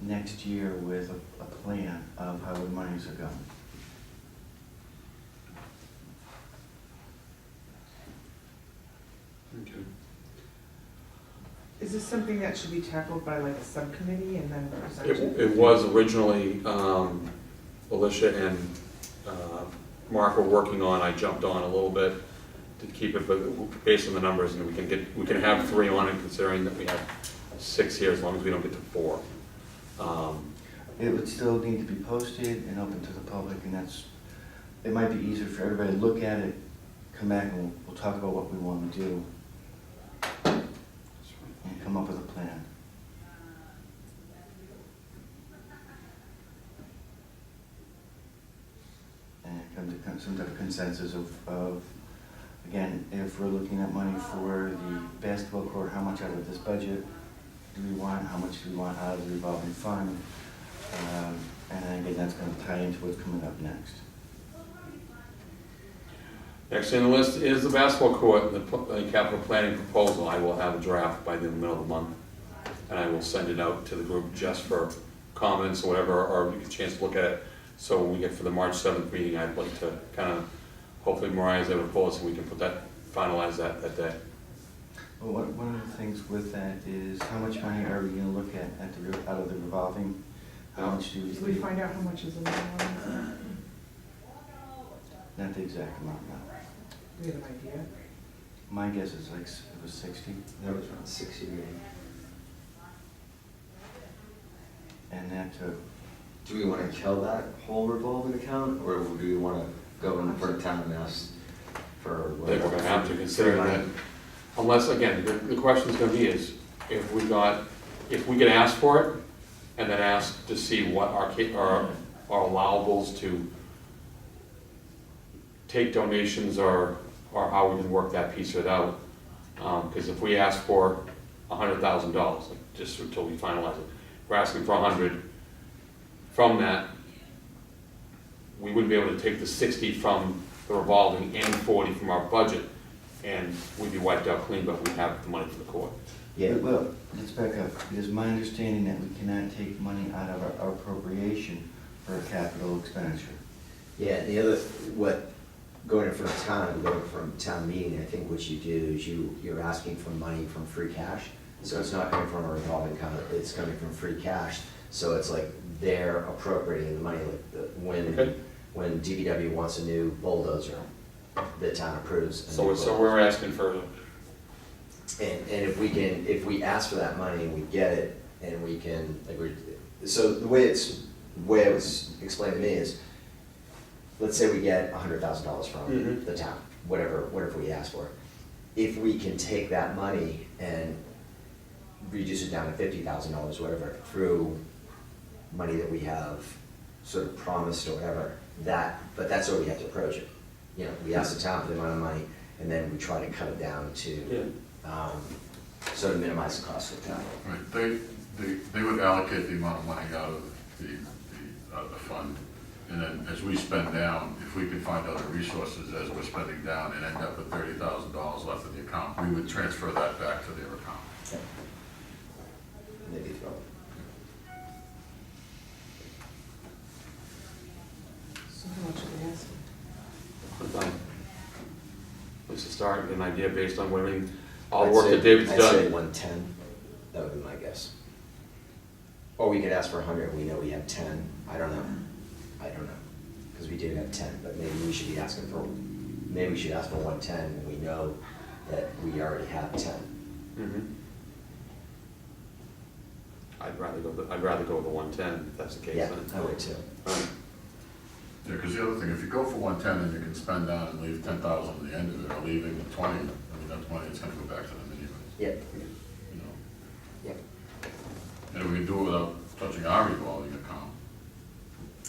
Speaker 5: next year with a plan of how the monies are going.
Speaker 1: Okay.
Speaker 4: Is this something that should be tackled by like a subcommittee and then presented?
Speaker 1: It was originally, Alicia and Mark were working on, I jumped on a little bit to keep it, but based on the numbers, and we can have 3 on it, considering that we have 6 here, as long as we don't get to 4.
Speaker 5: It would still need to be posted and open to the public, and it might be easier for everybody to look at it, come back, and we'll talk about what we want to do, and come up with a plan. And come to some type of consensus of, again, if we're looking at money for the basketball court, how much out of this budget do we want, how much do we want out of the revolving fund? And again, that's going to tie into what's coming up next.
Speaker 1: Next on the list is the basketball court, the capital planning proposal. I will have a draft by the middle of the month, and I will send it out to the group just for comments or whatever, or a chance to look at it. So when we get for the March 7th meeting, I'd like to kind of, hopefully Mariah's able to pull it so we can finalize that day.
Speaker 5: Well, one of the things with that is how much money are we going to look at out of the revolving? How much do we
Speaker 4: Did we find out how much is in there?
Speaker 5: Not the exact amount, no.
Speaker 4: Do we have an idea?
Speaker 5: My guess is like it was 60.
Speaker 2: That was around 60 million.
Speaker 5: And that took,
Speaker 2: Do we want to kill that whole revolving account, or do we want to go in for a town and ask for?
Speaker 1: I think we're gonna have to consider that, unless, again, the question's gonna be is, if we could ask for it, and then ask to see what our allowables to take donations or how we can work that piece of it out. Because if we ask for $100,000, just until we finalize it, if we're asking for 100, from that, we wouldn't be able to take the 60 from the revolving and 40 from our budget, and we'd be wiped out clean, but we'd have the money for the court.
Speaker 2: Yeah.
Speaker 5: well, let's back up. It is my understanding that we cannot take money out of our appropriation for a capital expenditure.
Speaker 2: Yeah, the other, going in from town meeting, I think what you do is you're asking for money from free cash. So it's not coming from a revolving account, it's coming from free cash. So it's like they're appropriating the money, like when DPW wants a new bulldozer, the town approves.
Speaker 1: So we're asking for,
Speaker 2: And if we ask for that money and we get it, and we can, so the way it was explained to me is, let's say we get $100,000 from the town, whatever we ask for. If we can take that money and reduce it down to $50,000, whatever, through money that we have sort of promised or whatever, but that's how we have to approach it. You know, we ask the town for the amount of money, and then we try to cut it down to sort of minimize the cost of the town.
Speaker 3: Right, they would allocate the amount of money out of the fund, and then as we spend down, if we could find other resources as we're spending down and end up with $30,000 left in the account, we would transfer that back to their account.
Speaker 2: Yeah. Maybe throw.
Speaker 4: So how much are they asking?
Speaker 1: Let's just start, get an idea based on what everything, all the
Speaker 2: I'd
Speaker 1: work
Speaker 2: say-
Speaker 1: that David's
Speaker 2: I'd say
Speaker 1: done.
Speaker 2: 110, that would be my guess. Or we could ask for 100, we know we have 10, I don't know, because we did have 10, but maybe we should be asking for, maybe we should ask for 110, and we know that we already have 10.
Speaker 1: Mhm. I'd rather go with the 110, if that's the case.
Speaker 2: Yeah,
Speaker 1: then.
Speaker 2: I would too.
Speaker 1: All right.
Speaker 3: Yeah, because the other thing, if you go for 110 and you can spend down and leave 10,000 at the end of it, or leaving the 20, I mean, that's money, it's gonna go back to them anyways,
Speaker 2: Yep,
Speaker 3: you know?
Speaker 2: yep,
Speaker 3: And if we can do it without touching our revolving account,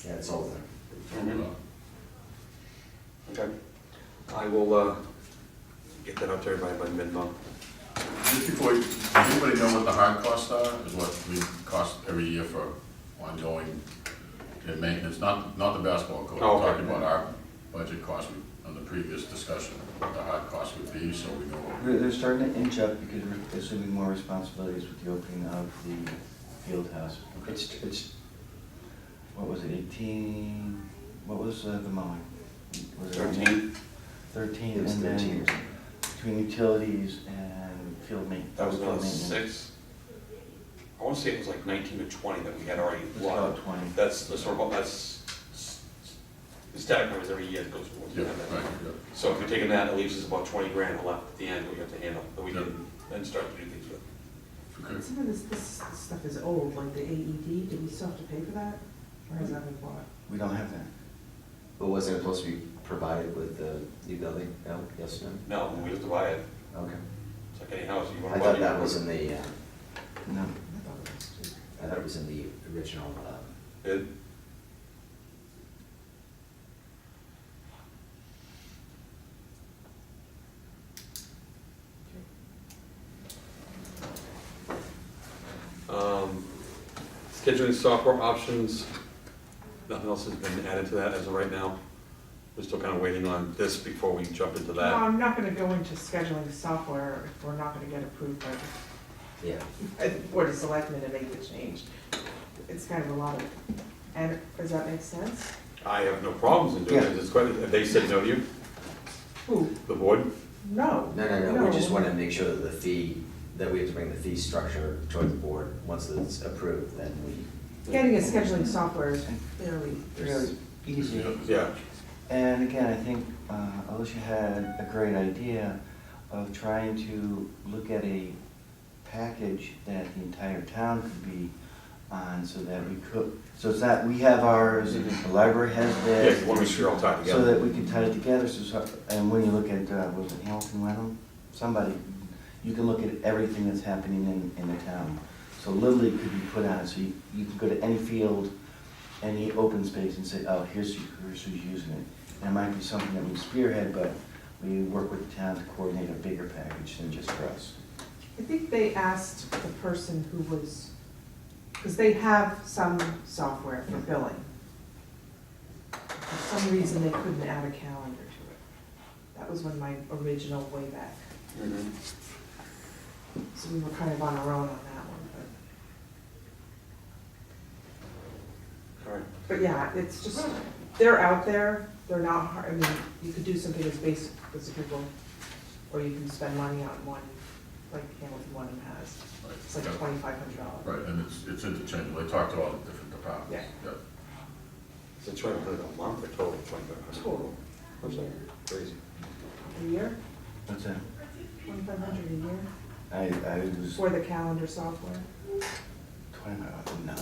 Speaker 2: yeah, it's all there.
Speaker 1: Mhm. Okay. I will get that out to everybody by mid-month.
Speaker 3: Just before, does anybody know what the hard costs are, is what we cost every year for ongoing maintenance, not the basketball court,
Speaker 1: Oh,
Speaker 3: we're
Speaker 1: okay.
Speaker 3: talking about our budget costs on the previous discussion, what the hard cost would be, so we know.
Speaker 5: They're starting to inch up because we're assuming more responsibilities with the opening of the field house. It's, what was it, 18, what was the mowing? Was it
Speaker 1: 13?
Speaker 5: 13,
Speaker 2: It was
Speaker 5: and
Speaker 2: 13 or
Speaker 5: then
Speaker 2: something.
Speaker 5: between utilities and field maintenance.
Speaker 1: That was
Speaker 5: field
Speaker 1: another
Speaker 5: maintenance.
Speaker 1: 6. I want to say it was like 19 to 20 that we had already
Speaker 5: It's about
Speaker 1: logged.
Speaker 5: 20.
Speaker 1: That's the sort of, the static numbers every year it goes towards
Speaker 3: Yeah,
Speaker 1: the
Speaker 3: right,
Speaker 1: end.
Speaker 3: yeah.
Speaker 1: So if you're taking that, it leaves us about 20 grand left at the end we have to handle, that we
Speaker 3: Yeah.
Speaker 1: can then start to do things with.
Speaker 3: Okay.
Speaker 4: Some of this stuff is old, like the AED, do we still have to pay for that? Or has that been bought?
Speaker 5: We don't have that.
Speaker 2: But wasn't it supposed to be provided with the new building? No, yes, no?
Speaker 1: No, we have to buy it.
Speaker 2: Okay.
Speaker 1: It's like any house, you want
Speaker 2: I
Speaker 1: to buy it.
Speaker 2: thought that was in the,
Speaker 5: No.
Speaker 4: I thought it was too.
Speaker 2: I thought it was in the original,
Speaker 1: It- Scheduling software options, nothing else has been added to that as of right now. We're still kind of waiting on this before we jump into
Speaker 4: No,
Speaker 1: that.
Speaker 4: I'm not gonna go into scheduling software if we're not gonna get approved by
Speaker 2: yeah.
Speaker 4: the Board of Selectmen to make the change. It's kind of a lot of, and does that make sense?
Speaker 1: I have no problems in doing
Speaker 5: Yeah.
Speaker 1: it. It's quite, have they said no to you,
Speaker 4: Who?
Speaker 1: the board?
Speaker 4: No.
Speaker 2: No, we just want to make sure that the fee, that we have to bring the fee structure toward the board. Once it's approved, then we,
Speaker 4: Getting a scheduling software is fairly,
Speaker 5: Really easy.
Speaker 1: Yeah.
Speaker 5: And again, I think Alicia had a great idea of trying to look at a package that the entire town could be on so that we could, so it's not, we have ours, the library has
Speaker 1: Yeah,
Speaker 5: theirs.
Speaker 1: you want to make sure you're all tied
Speaker 5: So
Speaker 1: together.
Speaker 5: that we can tie it together, and when you look at, was it Hamilton Wenham? Somebody, you can look at everything that's happening in the town. So Little League could be put on, so you can go to any field, any open space and say, oh, here's who's using it. And it might be something that we spearhead, but we work with the town to coordinate a bigger package than just for us.
Speaker 4: I think they asked the person who was, because they have some software for billing. For some reason, they couldn't add a calendar to it. That was when my original way back.
Speaker 1: Mhm.
Speaker 4: So we were kind of on our own on that one,
Speaker 1: All right.
Speaker 4: but yeah, it's just, they're out there, they're not hard, I mean, you could do something as basic as Google, or you can spend money on one, like Hamilton Wenham has.
Speaker 3: Right.
Speaker 4: It's like
Speaker 3: Yeah.
Speaker 4: $2,500.
Speaker 3: Right, and it's interchangeable, they talk to all the different departments.
Speaker 4: Yeah.
Speaker 1: Is it 200 a month or total 2,500?
Speaker 4: Total.
Speaker 1: What's that? Crazy.
Speaker 4: A year,
Speaker 5: What's that?
Speaker 4: 2,500 a year,
Speaker 5: I was
Speaker 4: for the calendar software.
Speaker 5: 25, no.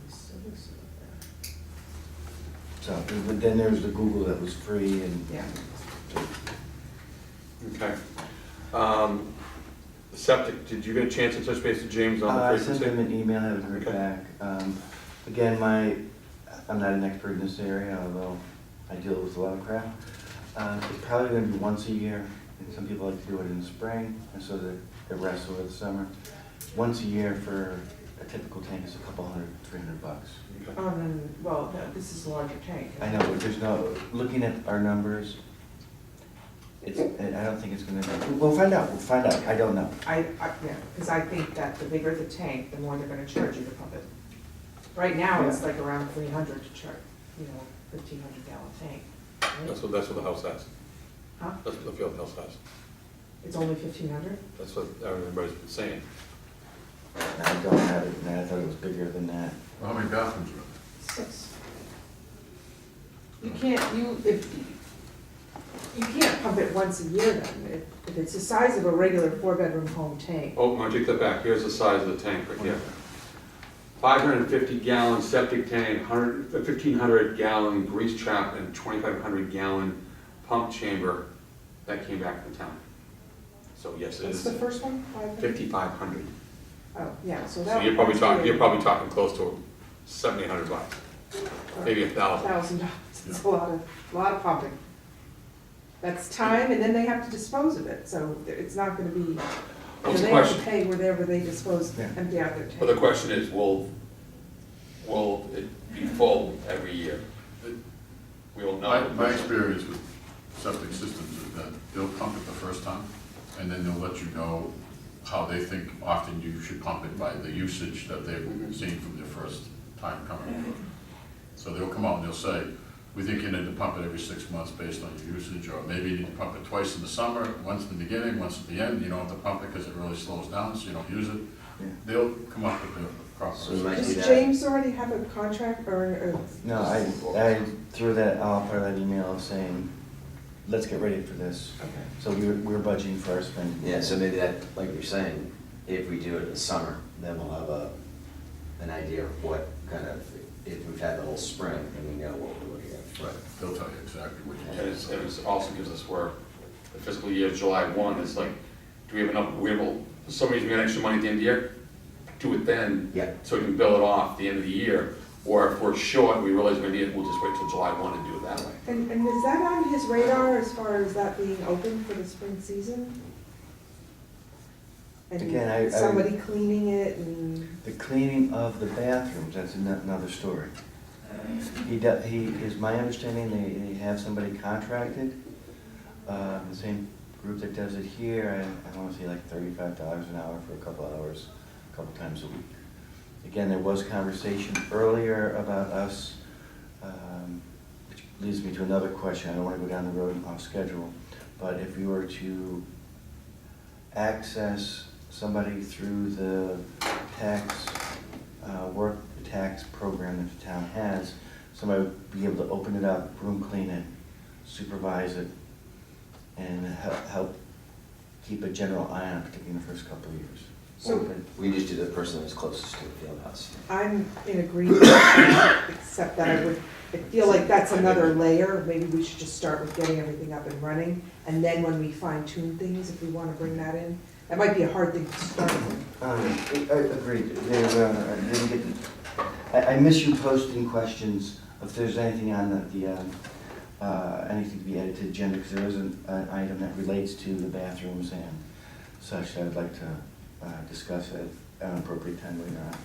Speaker 4: So this is there.
Speaker 5: So, but then there was the Google that was free and.
Speaker 4: Yeah.
Speaker 1: Okay. The septic, did you get a chance to touch base with James on
Speaker 5: I
Speaker 1: the
Speaker 5: sent him
Speaker 1: frequency?
Speaker 5: an email, haven't heard
Speaker 1: Okay.
Speaker 5: back. Again, I'm not an expert in this area, although I deal with a lot of crap. It's probably gonna be once a year, and some people like to do it in the spring, and so that it rests over the summer. Once a year for a typical tank is a couple $100, $300.
Speaker 1: Okay.
Speaker 4: Oh, then, well, no, this is a larger tank.
Speaker 5: I know, but there's no, looking at our numbers, I don't think it's gonna be, we'll find out, I don't know.
Speaker 4: Yeah, because I think that the bigger the tank, the more they're gonna charge you to pump it. Right now, it's like around 300 to charge, you know, 1,500 gallon tank.
Speaker 1: That's
Speaker 4: right?
Speaker 1: what the house has.
Speaker 4: Huh?
Speaker 1: That's what the field house has.
Speaker 4: It's only 1,500?
Speaker 1: That's what everybody's been saying.
Speaker 5: I don't have it, and I thought it was bigger than that.
Speaker 3: Well, how many bathrooms are there?
Speaker 4: 6. You can't, you can't pump it once a year then, if it's the size of a regular 4-bedroom home tank.
Speaker 1: Oh, I take that back, here's the size of the tank right here. 550 gallon septic tank, 1,500 gallon grease trap, and 2,500 gallon pump chamber. That came back from town. So yes, it
Speaker 4: What's
Speaker 1: is
Speaker 4: the first one? 500?
Speaker 1: 5,500.
Speaker 4: Oh, yeah, so
Speaker 1: So
Speaker 4: that.
Speaker 1: you're probably
Speaker 4: that's
Speaker 1: talking,
Speaker 4: really-
Speaker 1: you're probably talking close to $7,800, maybe $1,000.
Speaker 4: $1,000, it's a lot of pumping. That's time, and then they have to dispose of it, so it's not gonna be,
Speaker 1: What's the
Speaker 4: they have to
Speaker 1: question?
Speaker 4: pay wherever they dispose,
Speaker 5: Yeah.
Speaker 4: empty out their
Speaker 1: But the
Speaker 4: tank.
Speaker 1: question is, will it be full every year? We will know.
Speaker 3: My experience with septic systems is that they'll pump it the first time, and then they'll let you know how they think often you should pump it by the usage that they've seen from their first time coming through. So they'll come out and they'll say, we think you need to pump it every 6 months based on your usage, or maybe you need to pump it twice in the summer, once in the beginning, once at the end. You don't have to pump it because it really slows down, so you don't use it.
Speaker 5: Yeah.
Speaker 3: They'll come up with the proper.
Speaker 2: So we might do
Speaker 4: Does
Speaker 2: that.
Speaker 4: James already have a contract, or?
Speaker 5: No, I threw that, out part of that email saying, let's get ready for this.
Speaker 4: Okay.
Speaker 5: So we're budgeting for our spending.
Speaker 2: Yeah, so maybe that, like you're saying, if we do it in the summer, then we'll have an idea of what kind of, if we've had the whole spring, then we know what we're looking at.
Speaker 3: Right, they'll tell you exactly what you
Speaker 1: And
Speaker 3: need.
Speaker 1: it also gives us where the fiscal year of July 1, it's like, do we have enough, for some reason we got extra money at the end of the year? Do it then,
Speaker 2: Yeah.
Speaker 1: so we can bill it off at the end of the year. Or if we're short, we realize we need it, we'll just wait till July 1 and do it that way.
Speaker 4: And is that on his radar as far as that being open for the spring season?
Speaker 5: Again, I-
Speaker 4: And somebody cleaning it and,
Speaker 5: The cleaning of the bathrooms, that's another story. Is my understanding, they have somebody contracted, the same group that does it here, I wanna say like $35 an hour for a couple hours, a couple times a week. Again, there was conversation earlier about us, which leads me to another question, I don't wanna go down the road off schedule, but if you were to access somebody through the tax, the tax program that the town has, somebody would be able to open it up, room clean it, supervise it, and help keep a general eye on it, particularly in the first couple of years.
Speaker 4: so
Speaker 2: We just do the person that's closest to the field house.
Speaker 4: I'm in agreement, except that I feel like that's another layer. Maybe we should just start with getting everything up and running, and then when we fine tune things, if we wanna bring that in, that might be a hard thing to start with.
Speaker 5: I agreed. I miss you posting questions if there's anything on anything to be added to the agenda, because there is an item that relates to the bathrooms and such that I'd like to discuss at an appropriate time later on.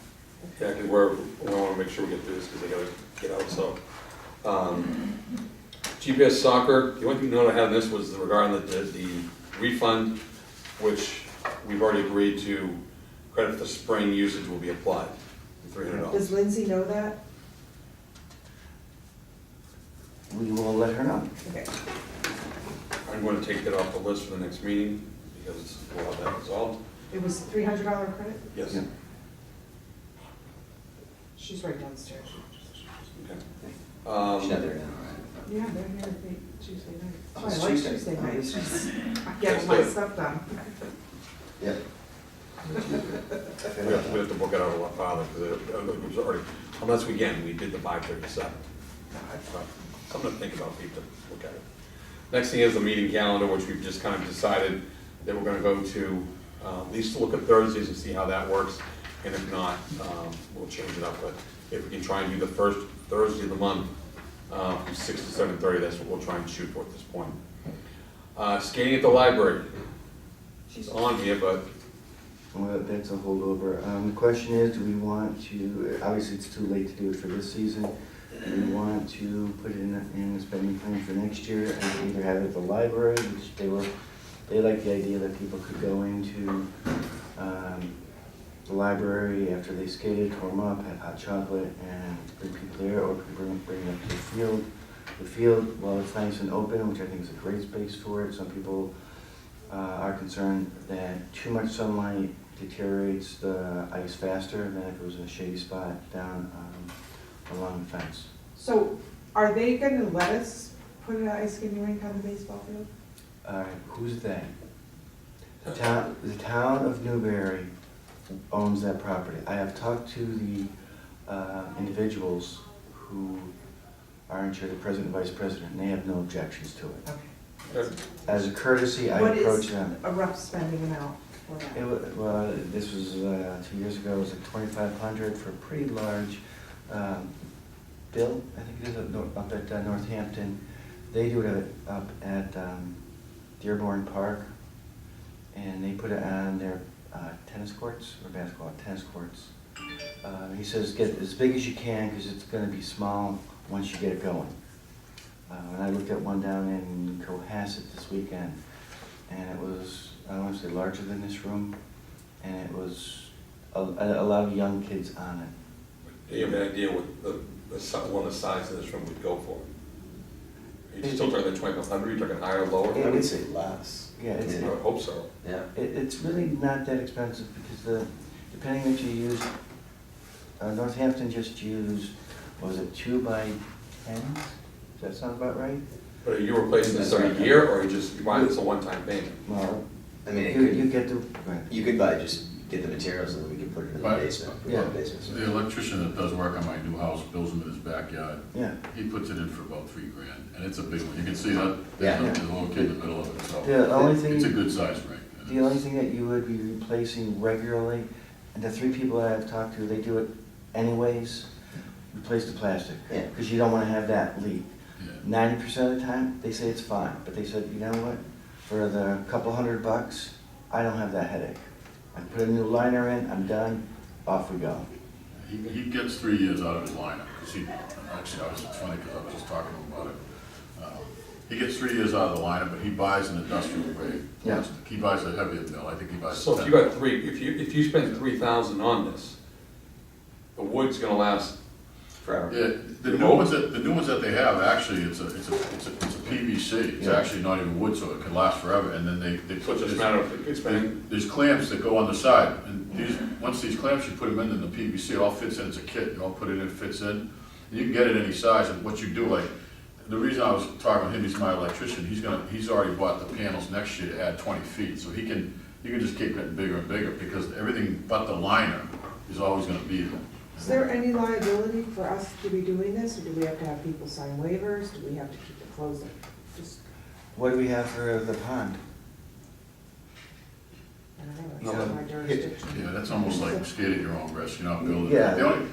Speaker 1: Yeah, because we want to make sure we get through this because they gotta get out, so. GPS soccer, the only thing note I had in this was regarding the refund, which we've already agreed to, credit for spring usage will be applied, $300.
Speaker 4: Does Lindsay know that?
Speaker 5: We will let her know.
Speaker 4: Okay.
Speaker 1: I'm going to take that off the list for the next meeting because we'll have that resolved.
Speaker 4: It was $300 credit?
Speaker 1: Yes.
Speaker 5: Yeah.
Speaker 4: She's right downstairs.
Speaker 1: Okay.
Speaker 2: She's not there now, right?
Speaker 4: Yeah, they're here Tuesday night. Oh, I
Speaker 2: It's
Speaker 4: like
Speaker 2: Tuesday.
Speaker 4: Tuesday
Speaker 2: Oh,
Speaker 4: nights.
Speaker 2: it's
Speaker 4: I get my stuff done.
Speaker 2: Yep.
Speaker 1: We have to book it out a lot farther because it was already, unless we did the 537. Something to think about, people to look at it. Next thing is the meeting calendar, which we've just kind of decided that we're gonna go to, at least look at Thursdays and see how that works. And if not, we'll change it up, but if we can try and do the first Thursday of the month, from 6 to 7:30, that's what we'll try and shoot for at this point. Skating at the library, she's on here, but
Speaker 5: Well, that's a holdover. The question is, do we want to, obviously it's too late to do it for this season. Do we want to put it in the spending plan for next year and either have it at the library, which they like the idea that people could go into the library after they skated, warm up, have hot chocolate, and bring people there, or could bring it up to the field. The field, well, it's nice and open, which I think is a great space for it. Some people are concerned that too much sunlight deteriorates the ice faster than if it was in a shady spot down along the fence.
Speaker 4: So are they gonna let us put an ice skating rink on the baseball field?
Speaker 5: Who's they? The town of Newbury owns that property. I have talked to the individuals who are in charge, the president and vice president, and they have no objections to it.
Speaker 4: Okay.
Speaker 5: As a courtesy, I
Speaker 4: What
Speaker 5: approached
Speaker 4: is
Speaker 5: them.
Speaker 4: a rough spending amount for that?
Speaker 5: Well, this was 2 years ago, it was like $2,500 for a pretty large bill, I think it is, up at Northampton. They do it up at Dearborn Park, and they put it on their tennis courts, or basketball, tennis courts. He says, get as big as you can, because it's gonna be small once you get it going. And I looked at one down in Cohasset this weekend, and it was, I want to say, larger than this room, and it was a lot of young kids on it.
Speaker 1: Do you have an idea what one of the size of this room would go for? Are you still talking 2,500, you're talking higher, lower?
Speaker 2: I would say less.
Speaker 5: Yeah,
Speaker 1: I would hope so.
Speaker 2: Yeah.
Speaker 5: It's really not that expensive, because depending what you use, Northampton just used, what was it, 2x10s? Does that sound about right?
Speaker 1: But are you replacing this every year, or you buy this a one-time payment?
Speaker 5: Well,
Speaker 2: I mean, it
Speaker 5: you
Speaker 2: could,
Speaker 5: get the,
Speaker 2: you could buy, just get the materials and we could put it in the
Speaker 3: Right.
Speaker 2: basement, put it
Speaker 5: Yeah.
Speaker 2: in the basement.
Speaker 3: The electrician that does work on my new house builds them in his backyard.
Speaker 5: yeah.
Speaker 3: He puts it in for about $3,000, and it's a big one. You can see that,
Speaker 2: Yeah.
Speaker 3: there's a little kid in the middle of it, so
Speaker 5: The only thing.
Speaker 3: it's a good size rink. and
Speaker 5: The only
Speaker 3: it's-
Speaker 5: thing that you would be replacing regularly, and the 3 people that I've talked to, they do it anyways, replace the plastic.
Speaker 2: Yeah.
Speaker 5: Because you don't want to have that leak.
Speaker 3: Yeah.
Speaker 5: 90% of the time, they say it's fine, but they said, you know what, for the couple $100, I don't have that headache. I put a new liner in, I'm done, off we go.
Speaker 3: He gets 3 years out of his lineup, because actually, it's funny, because I was just talking to him about it. He gets 3 years out of the lineup, but he buys an industrial grade
Speaker 5: Yeah.
Speaker 3: plastic. He buys a heavier mill, I think he buys.
Speaker 1: So if
Speaker 3: 10.
Speaker 1: you got if you spend 3,000 on this, the wood's gonna last.
Speaker 2: Forever.
Speaker 3: Yeah, the new ones that they have, actually, it's a PVC, it's
Speaker 5: Yeah.
Speaker 3: actually not even wood, so it can last forever, and then they
Speaker 1: So
Speaker 3: put
Speaker 1: it's just a
Speaker 3: this.
Speaker 1: matter of expanding.
Speaker 3: There's clamps that go on the side, and once these clamps, you put them in the PVC, it all fits in, it's a kit, you all put it in, it fits in. You can get it any size, and what you do, like, the reason I was talking with him, he's my electrician, he's already bought the panels next year to add 20 feet, so you can just keep getting bigger and bigger, because everything but the liner is always gonna be there.
Speaker 4: Is there any liability for us to be doing this, or do we have to have people sign waivers? Do we have to keep it closed? Just,
Speaker 5: What do we have for the pond?
Speaker 4: I don't know,
Speaker 3: No,
Speaker 4: that's not my jurisdiction.
Speaker 3: Yeah, that's almost like scared at your own risk, you're not building.
Speaker 5: Yeah.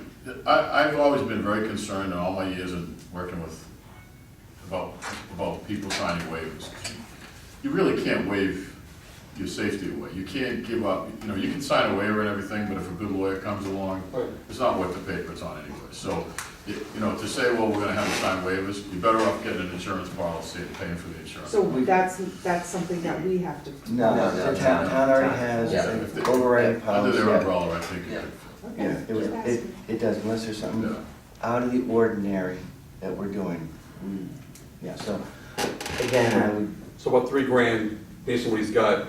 Speaker 3: I've always been very concerned in all my years in working about people signing waivers. You really can't waive your safety away. You can't give up, you can sign a waiver and everything, but if a good lawyer comes along, it's not worth the paper it's on anyway. So, to say, well, we're gonna have to sign waivers, you're better off getting an insurance policy and paying for the insurance.
Speaker 4: So that's something that we have to.
Speaker 5: No,
Speaker 2: No,
Speaker 5: the town already has
Speaker 2: Yeah.
Speaker 5: an overriding
Speaker 3: Under
Speaker 5: policy.
Speaker 3: their umbrella, I think.
Speaker 2: Yeah.
Speaker 4: Okay,
Speaker 5: Yeah,
Speaker 4: just asking.
Speaker 5: it does, unless there's something
Speaker 3: Yeah.
Speaker 5: out of the ordinary that we're doing. Yeah, so, again, I would,
Speaker 1: So about $3,000, based on what he's got,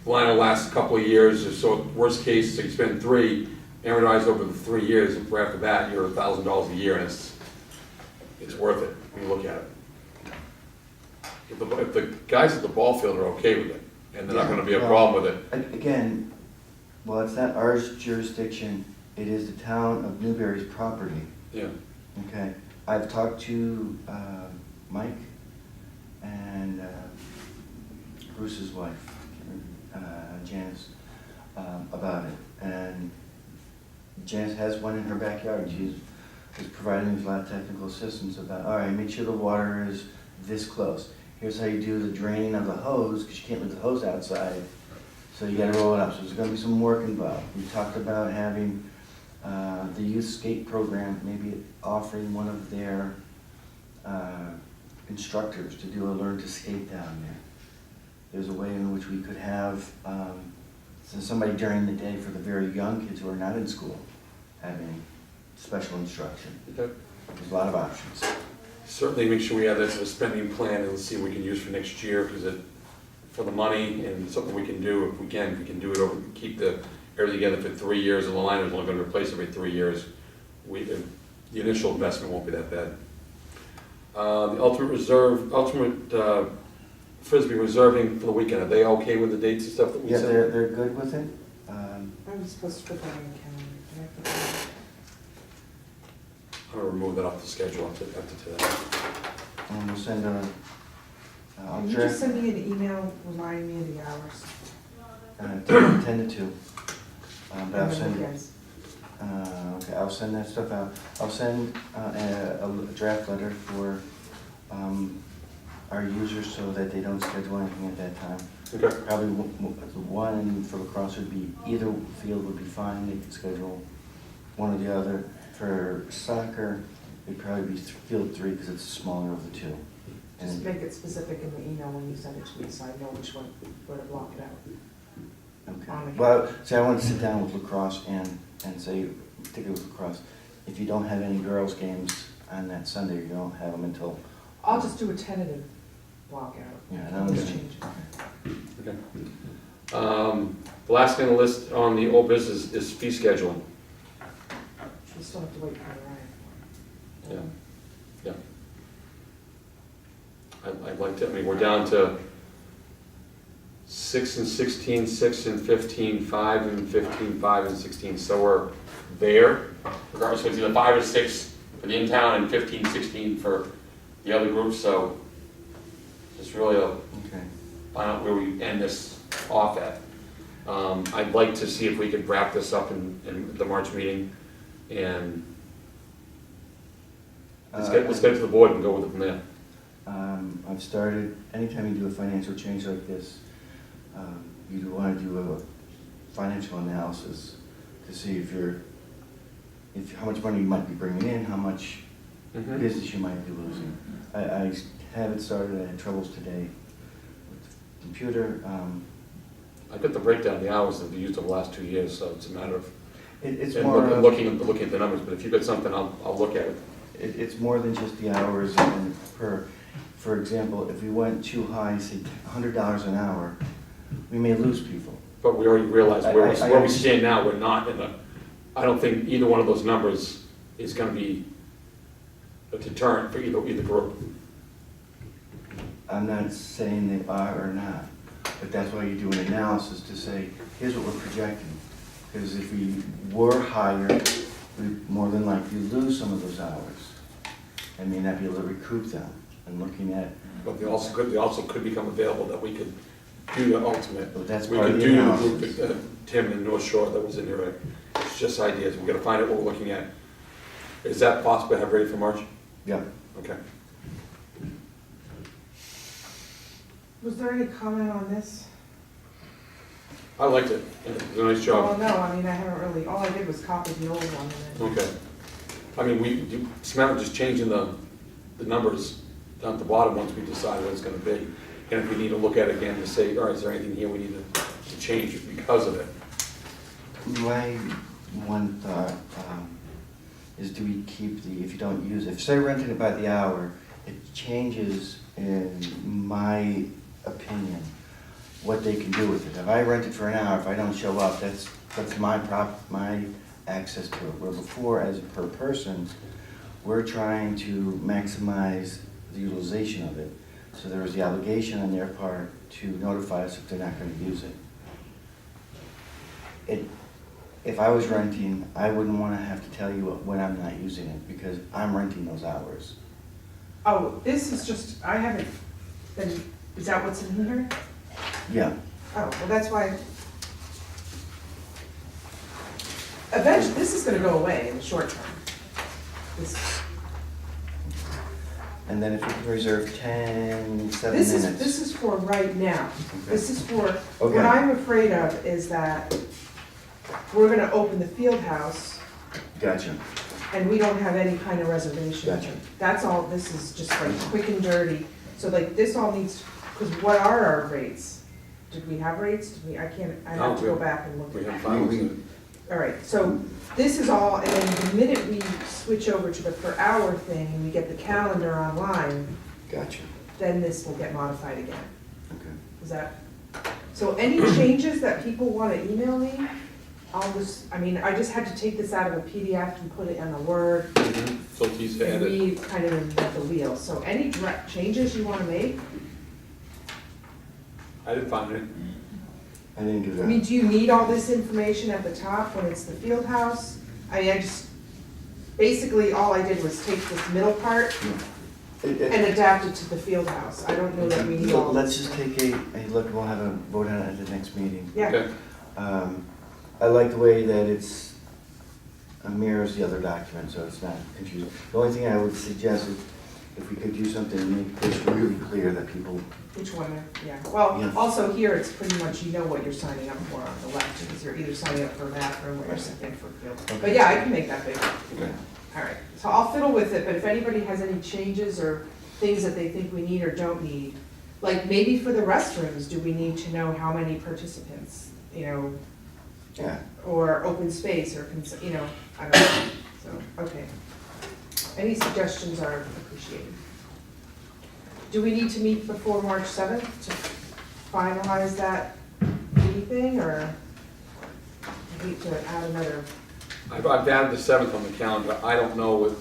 Speaker 1: liner lasts a couple of years, so worst case, so you spend 3, amortized over the 3 years, and after that, you're $1,000 a year, and it's worth it, when you look at it. If the guys at the ball field are okay with it, and they're not gonna be a problem with it,
Speaker 5: again, well, it's not our jurisdiction, it is the town of Newbury's property,
Speaker 1: yeah.
Speaker 5: okay? I've talked to Mike and Bruce's wife, Janice, about it. And Janice has one in her backyard. She's providing me a lot of technical assistance about, all right, make sure the water is this close. Here's how you do the draining of the hose, because you can't leave the hose outside. So you gotta roll it up. So there's gonna be some work involved. We talked about having the youth skate program, maybe offering one of their instructors to do a learn to skate down there. There's a way in which we could have somebody during the day for the very young kids who are not in school having special instruction.
Speaker 1: Okay.
Speaker 5: There's a lot of options.
Speaker 1: certainly make sure we add that to the spending plan and see what we can use for next year, because for the money and something we can do, if we can do it over, keep everything together for 3 years, and the line is only gonna replace every 3 years. The initial investment won't be that bad. The ultimate Frisbee reserving for the weekend, are they okay with the dates and stuff that we
Speaker 5: Yeah,
Speaker 1: said?
Speaker 5: they're good with it.
Speaker 4: I'm supposed to put that in the calendar. Did I put that
Speaker 1: I'm gonna remove that off the schedule after today.
Speaker 5: And we'll send a,
Speaker 4: in?
Speaker 5: I'll
Speaker 4: Can you just
Speaker 5: draft,
Speaker 4: send me an email reminding me of the hours?
Speaker 5: 10 to 2. But I'll
Speaker 4: And the
Speaker 5: send,
Speaker 4: weekends?
Speaker 5: okay, I'll send that stuff out. I'll send a draft letter for our users so that they don't schedule anything at that time.
Speaker 1: Okay.
Speaker 5: Probably one for lacrosse would be, either field would be fine, they could schedule one or the other. For soccer, it'd probably be field 3 because it's the smaller of the two.
Speaker 4: Just
Speaker 5: And-
Speaker 4: make it specific in the email when you send it to me, so I know which one, where to block it out.
Speaker 5: Okay.
Speaker 4: On the
Speaker 5: Well, see, I want to sit down with lacrosse and say, particularly with lacrosse, if you don't have any girls' games on that Sunday, you don't have them until,
Speaker 4: I'll just do a tentative block out.
Speaker 5: yeah, and I'm
Speaker 4: We'll
Speaker 5: gonna,
Speaker 4: change it.
Speaker 1: Okay. The last thing on the list on the old business is fee scheduling.
Speaker 4: We still have to wait for the ride.
Speaker 1: Yeah. I'd like to, I mean, we're down to 6 and 16, 6 and 15, 5 and 15, 5 and 16, so we're there. Regardless, so it's either 5 or 6 for the in-town and 15, 16 for the other groups, so it's really a
Speaker 5: okay.
Speaker 1: find out where we end this off at. I'd like to see if we could wrap this up in the March meeting, and let's get it to the board and go with it from there.
Speaker 5: I've started, anytime you do a financial change like this, you want to do a financial analysis to see how much money you might be bringing in, how much
Speaker 1: Mhm.
Speaker 5: business you might be losing. I haven't started, I had troubles today with the computer.
Speaker 1: I've got the breakdown of the hours that we used over the last 2 years, so it's a matter of
Speaker 5: It's
Speaker 1: and
Speaker 5: more
Speaker 1: look-
Speaker 5: of,
Speaker 1: looking at the numbers, but if you've got something, I'll look at it.
Speaker 5: it's more than just the hours and for example, if we went too high, say $100 an hour, we may lose people.
Speaker 1: But we already realized where
Speaker 5: I
Speaker 1: where we stand now, we're not in a, I don't think either one of those numbers is gonna be a deterrent for either group.
Speaker 5: I'm not saying they are or not, but that's why you do an analysis to say, here's what we're projecting. Because if we were higher, we more than likely lose some of those hours and may not be able to recoup them. And looking at,
Speaker 1: But they also could become available that we could do the ultimate.
Speaker 5: but that's
Speaker 1: We
Speaker 5: part
Speaker 1: could
Speaker 5: of the
Speaker 1: do the
Speaker 5: analysis.
Speaker 1: group, Tim and North Shore that was in here. It's just ideas. We gotta find out what we're looking at. Is that possible to have ready for March?
Speaker 5: Yeah.
Speaker 1: Okay.
Speaker 4: Was there any comment on this?
Speaker 1: I liked it. It was a nice
Speaker 4: Well,
Speaker 1: job.
Speaker 4: no, I mean, I haven't really, all I did was copy the old one and then.
Speaker 1: Okay. I mean, it's a matter of just changing the numbers down at the bottom once we decide what it's gonna be. And if we need to look at it again to say, all right, is there anything here we need to change because of it?
Speaker 5: My one thought is, do we keep if you don't use it, if say renting it by the hour, it changes, in my opinion, what they can do with it. If I rent it for an hour, if I don't show up, that's my access to it. Where before, as per person, we're trying to maximize the utilization of it. So there is the obligation on their part to notify us if they're not going to use it. If I was renting, I wouldn't want to have to tell you when I'm not using it because I'm renting those hours.
Speaker 4: Oh, this is just, I haven't been, is that what's in here?
Speaker 5: Yeah.
Speaker 4: Oh, well, that's why. Eventually, this is gonna go away in the short term. This,
Speaker 5: And then if we can reserve 7
Speaker 4: this
Speaker 5: minutes.
Speaker 4: is for right now. This is for,
Speaker 5: Okay.
Speaker 4: what I'm afraid of is that we're gonna open the field house
Speaker 5: Gotcha.
Speaker 4: and we don't have any kind of reservation.
Speaker 5: Gotcha.
Speaker 4: That's all, this is just like quick and dirty. So like, this all needs, because what are our rates? Did we have rates? I have to go back and look
Speaker 1: We
Speaker 4: at
Speaker 1: have
Speaker 4: that.
Speaker 1: finals.
Speaker 4: all right, so this is all, and then the minute we switch over to the per hour thing and we get the calendar online,
Speaker 5: Gotcha.
Speaker 4: then this will get modified again.
Speaker 5: Okay.
Speaker 4: Is that, so any changes that people want to email me, I'll just, I mean, I just had to take this out of a PDF and put it in a Word
Speaker 1: So he's
Speaker 4: and
Speaker 1: added,
Speaker 4: kind of invent the wheel. So any direct changes you want to make,
Speaker 1: I didn't find it.
Speaker 5: I didn't do
Speaker 4: I mean,
Speaker 5: that.
Speaker 4: do you need all this information at the top when it's the field house? I mean, I just, basically, all I did was take this middle part and adapt it to the field house. I don't know that we need all.
Speaker 5: Let's just take a look, we'll have a vote on it at the next meeting.
Speaker 4: Yeah,
Speaker 1: Okay,
Speaker 5: I like the way that it's mirrors the other document, so it's not confusing. The only thing I would suggest is if we could do something to make this really clear that people,
Speaker 4: which one, yeah. Well,
Speaker 5: Yeah.
Speaker 4: also here, it's pretty much, you know what you're signing up for on the left, because you're either signing up for a bathroom or you're signing up for a field. But
Speaker 5: Okay.
Speaker 4: yeah, I can make that bigger.
Speaker 1: okay.
Speaker 4: All right, so I'll fiddle with it, but if anybody has any changes or things that they think we need or don't need, like maybe for the restrooms, do we need to know how many participants, you know,
Speaker 5: yeah.
Speaker 4: or open space, or, you know, I don't know, so, okay. Any suggestions are appreciated. Do we need to meet before March 7th to finalize that anything, or I hate to add another,
Speaker 1: I've added the 7th on the calendar, I don't know with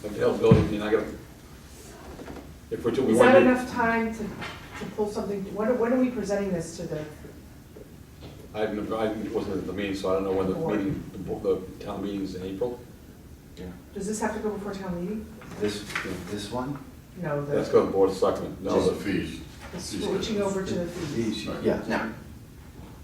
Speaker 1: availability, I mean, I gotta, if we're doing, we
Speaker 4: is
Speaker 1: want
Speaker 4: that
Speaker 1: to.
Speaker 4: enough time to pull something, when are we presenting this to the,
Speaker 1: I wasn't at the meeting, so I don't know when the
Speaker 4: Board.
Speaker 1: meeting, the town meeting is in April.
Speaker 4: does this have to go before town meeting?
Speaker 5: This one?
Speaker 4: No,
Speaker 1: Let's
Speaker 4: the
Speaker 1: go to the Board of Selectmen. No,
Speaker 3: Just the
Speaker 1: the-
Speaker 3: fees.
Speaker 4: switching over to the fees.
Speaker 5: Yeah.
Speaker 2: No.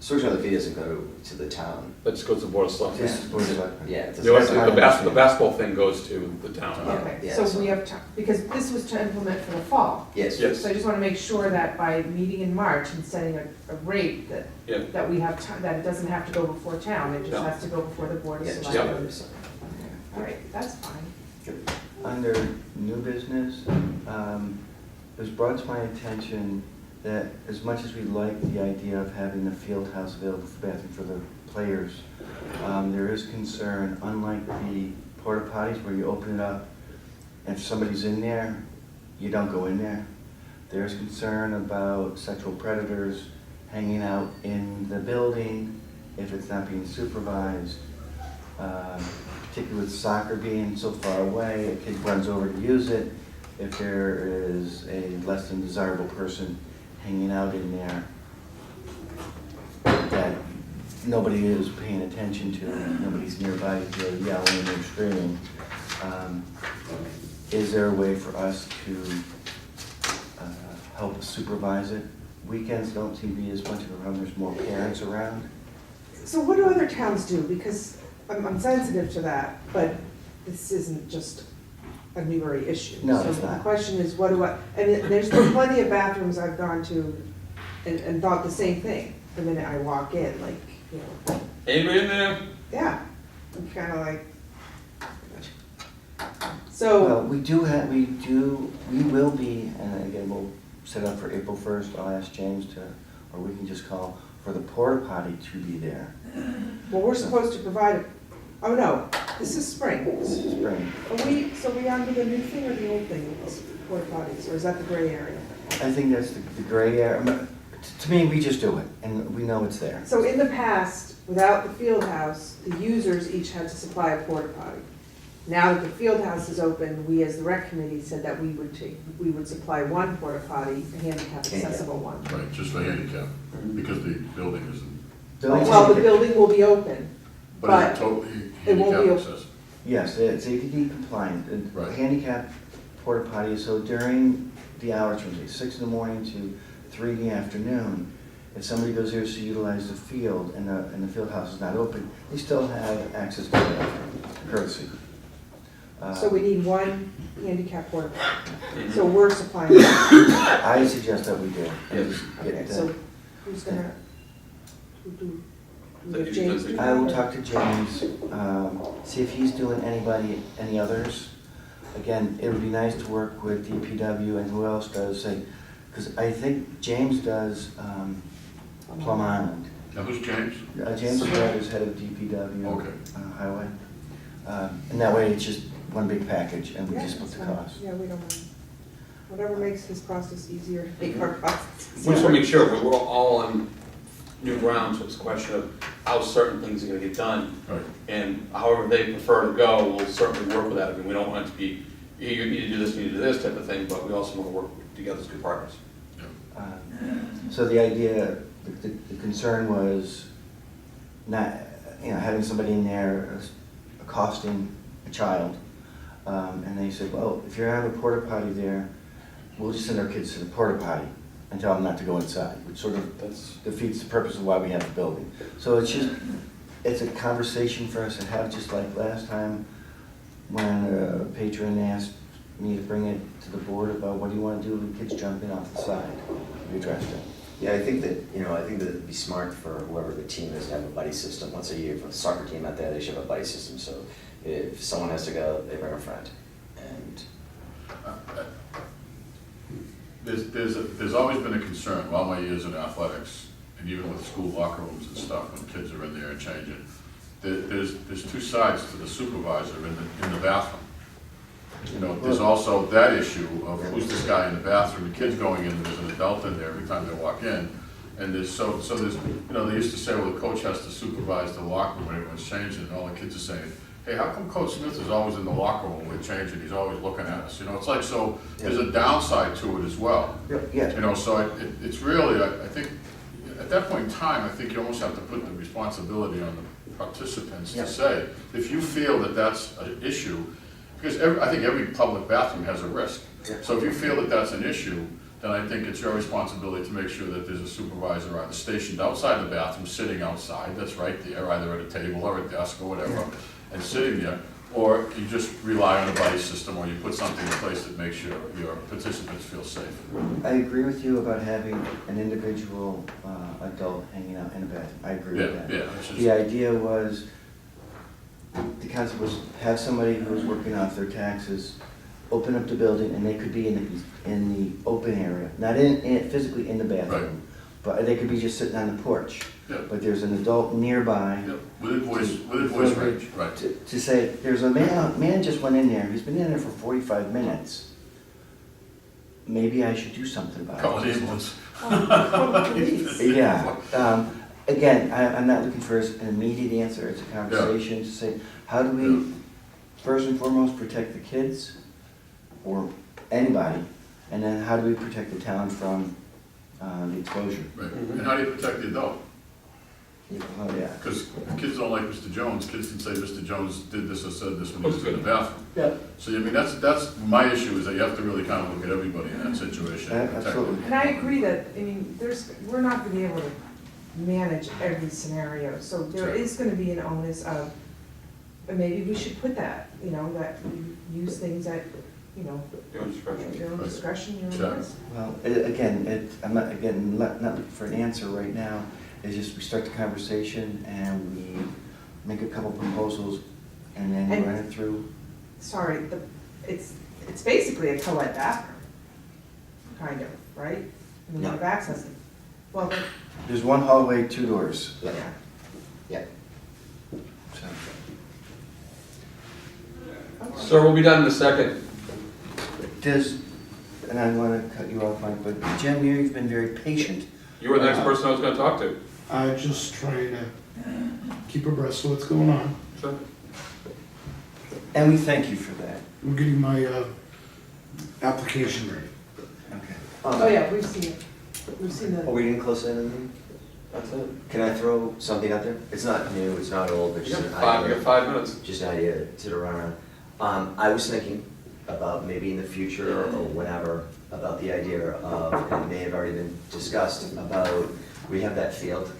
Speaker 2: Switching on the fee doesn't go to the town.
Speaker 1: that just goes to the Board of Selectmen.
Speaker 5: This is Board of Selectmen.
Speaker 2: Yeah, it
Speaker 1: The
Speaker 2: doesn't.
Speaker 1: the basketball thing goes to the town.
Speaker 4: Okay,
Speaker 2: Yeah,
Speaker 4: so
Speaker 2: so-
Speaker 4: we have time, because this was to implement for the fall.
Speaker 2: Yes.
Speaker 1: Yes.
Speaker 4: So I just want to make sure that by meeting in March and setting a rate
Speaker 1: Yeah.
Speaker 4: that we have time, that it doesn't have to go before town, it just
Speaker 1: No.
Speaker 4: has to go before the Board of
Speaker 2: Yeah, just
Speaker 4: Selectmen.
Speaker 2: go to some-
Speaker 4: All right, that's fine.
Speaker 5: Under new business, it was brought to my attention that as much as we like the idea of having the field house available for bathroom for the players, there is concern, unlike the porta potties where you open it up, and if somebody's in there, you don't go in there. There's concern about sexual predators hanging out in the building if it's not being supervised. Particularly with soccer being so far away, a kid runs over to use it. If there is a less than desirable person hanging out in there that nobody is paying attention to, nobody's nearby to yelling or screaming, is there a way for us to help supervise it? Weekends don't seem to be as much of a problem, there's more parents around.
Speaker 4: So what do other towns do? Because I'm sensitive to that, but this isn't just a Newbury issue.
Speaker 5: No,
Speaker 4: So
Speaker 5: it's
Speaker 4: the
Speaker 5: not.
Speaker 4: question is, what do I, and there's plenty of bathrooms I've gone to and thought the same thing the minute I walk in, like, you know,
Speaker 1: Anybody in there?
Speaker 4: yeah, I'm kind of like,
Speaker 5: Well,
Speaker 4: so,
Speaker 5: we will be, and again, we'll set up for April 1st, I'll ask James to, or we can just call for the porta potty to be there.
Speaker 4: well, we're supposed to provide, oh no, this is spring.
Speaker 5: Spring.
Speaker 4: So we on to the new thing or the old thing with those porta potties, or is that the gray area?
Speaker 5: I think that's the gray area. To me, we just do it, and we know it's there.
Speaker 4: So in the past, without the field house, the users each had to supply a porta potty. Now that the field house is open, we as the rec committee said that we would supply one porta potty, a handicap accessible one.
Speaker 3: Right, just for handicap, because the building isn't,
Speaker 4: Well, the building will be open,
Speaker 3: but it's totally
Speaker 4: it won't be
Speaker 3: handicap
Speaker 4: open.
Speaker 3: accessible.
Speaker 5: Yes, it's ADD compliant.
Speaker 3: Right.
Speaker 5: Handicap porta potty, so during the hours from say 6 in the morning to 3 in the afternoon, if somebody goes there to utilize the field and the field house is not open, they still have access to the bathroom, courtesy.
Speaker 4: So we need one handicap porta potty. So we're supplying that.
Speaker 5: I suggest that we do. And just
Speaker 4: Okay,
Speaker 5: get
Speaker 4: so
Speaker 5: that.
Speaker 4: who's gonna, who do,
Speaker 1: That
Speaker 4: we
Speaker 1: you
Speaker 4: have James?
Speaker 1: can-
Speaker 5: I will talk to James, see if he's doing any others. Again, it would be nice to work with DPW and who else does, say, because I think James does Plum Island.
Speaker 3: Now, who's James?
Speaker 5: James Brad is head of DPW.
Speaker 3: Okay.
Speaker 5: Highway. And that way, it's just one big package, and we
Speaker 4: Yeah,
Speaker 5: just split
Speaker 4: that's
Speaker 5: the
Speaker 4: fine.
Speaker 5: cost.
Speaker 4: Yeah, we don't mind. Whatever makes his process easier, make our process
Speaker 1: We just
Speaker 4: easier.
Speaker 1: want to make sure we're all on new ground, so it's a question of how certain things are gonna get done.
Speaker 3: Right.
Speaker 1: And however they prefer to go, we'll certainly work with that. I mean, we don't want it to be, you need to do this, you need to do this type of thing, but we also want to work together as good partners.
Speaker 5: So the idea, the concern was not, having somebody in there accosting a child. And they said, well, if you have a porta potty there, we'll just send our kids to the porta potty and tell them not to go inside, which sort of defeats the purpose of why we have the building. So it's a conversation for us to have, just like last time when a patron asked me to bring it to the board about what do you want to do when kids jump in off the side. We addressed it.
Speaker 2: Yeah, I think that it'd be smart for whoever the team is to have a buddy system. Once a year, for the soccer team out there, they should have a buddy system, so if someone has to go, they bring a friend. And
Speaker 3: There's always been a concern, all my years in athletics, and even with school locker rooms and stuff, when kids are in there and changing, there's two sides to the supervisor in the bathroom. There's also that issue of who's this guy in the bathroom, the kid's going in, there's an adult in there every time they walk in. And there's, so there's, they used to say, well, the coach has to supervise the locker room when everyone's changing, and all the kids are saying, hey, how come Coach Smith is always in the locker room when we're changing, he's always looking at us, it's like, so there's a downside to it as well.
Speaker 5: Yeah.
Speaker 3: So it's really, I think, at that point in time, I think you almost have to put the responsibility on the participants to say, if you feel that that's an issue, because I think every public bathroom has a risk. So if you feel that that's an issue, then I think it's your responsibility to make sure that there's a supervisor either stationed outside the bathroom, sitting outside, that's right there, either at a table or a desk or whatever, and sitting there, or you just rely on a buddy system, or you put something in place that makes your participants feel safe.
Speaker 5: I agree with you about having an individual adult hanging out in a bathroom. I agree with that.
Speaker 3: Yeah, it's just-
Speaker 5: The idea was, the concept was have somebody who was working off their taxes open up the building, and they could be in the open area, not physically in the bathroom,
Speaker 3: Right.
Speaker 5: but they could be just sitting on the porch.
Speaker 3: Yeah.
Speaker 5: But there's an adult nearby.
Speaker 3: Yeah, within voice range, right.
Speaker 5: To say, there's a man just went in there, he's been in there for 45 minutes. Maybe I should do something about it.
Speaker 3: Call an ambulance.
Speaker 5: Yeah. Again, I'm not looking for an immediate answer. It's a conversation to say, how do we, first and foremost, protect the kids or anybody? And then how do we protect the town from the exposure?
Speaker 3: Right, and how do you protect the adult?
Speaker 5: Oh, yeah.
Speaker 3: Because kids don't like Mr. Jones, kids can say Mr. Jones did this or said this when he was in the bathroom.
Speaker 5: Yeah.
Speaker 3: So, I mean, that's my issue, is that you have to really kind of look at everybody in that situation. and protect them.
Speaker 5: Absolutely.
Speaker 4: And I agree that, we're not gonna be able to manage every scenario, so there
Speaker 3: Sure.
Speaker 4: is gonna be an onus of, and maybe we should put that, that we use things at,
Speaker 1: Your own discretion.
Speaker 4: your own
Speaker 3: Right.
Speaker 4: discretion, your
Speaker 3: Sure.
Speaker 4: own risk.
Speaker 5: Well, I'm not looking for an answer right now. It's just we start the conversation and we make a couple proposals and then
Speaker 4: And-
Speaker 5: run it through.
Speaker 4: Sorry, it's basically a co-ed bathroom, kind of, right? I mean, you have access to, well, but,
Speaker 5: There's one hallway, 2 doors.
Speaker 4: yeah.
Speaker 2: yeah,
Speaker 5: So,
Speaker 4: Okay.
Speaker 1: Sir, we'll be done in a second.
Speaker 5: and I want to cut you off, Mike, but Jim, you've been very patient.
Speaker 1: You were the next person I was gonna talk to.
Speaker 8: I just trying to keep abreast of what's going on.
Speaker 1: Sure.
Speaker 5: And we thank you for that.
Speaker 8: I'm getting my application ready.
Speaker 5: Okay.
Speaker 4: Oh, yeah, we've seen it. We've seen
Speaker 2: Are
Speaker 4: the,
Speaker 2: we getting close to the end?
Speaker 1: That's it.
Speaker 2: Can I throw something out there? It's not new, it's not old, but
Speaker 1: You
Speaker 2: just
Speaker 1: got
Speaker 2: an idea.
Speaker 1: 5 minutes.
Speaker 2: Just an idea to run around. I was thinking about maybe in the future or whenever, about the idea of, and it may have already been discussed, about, we have that field,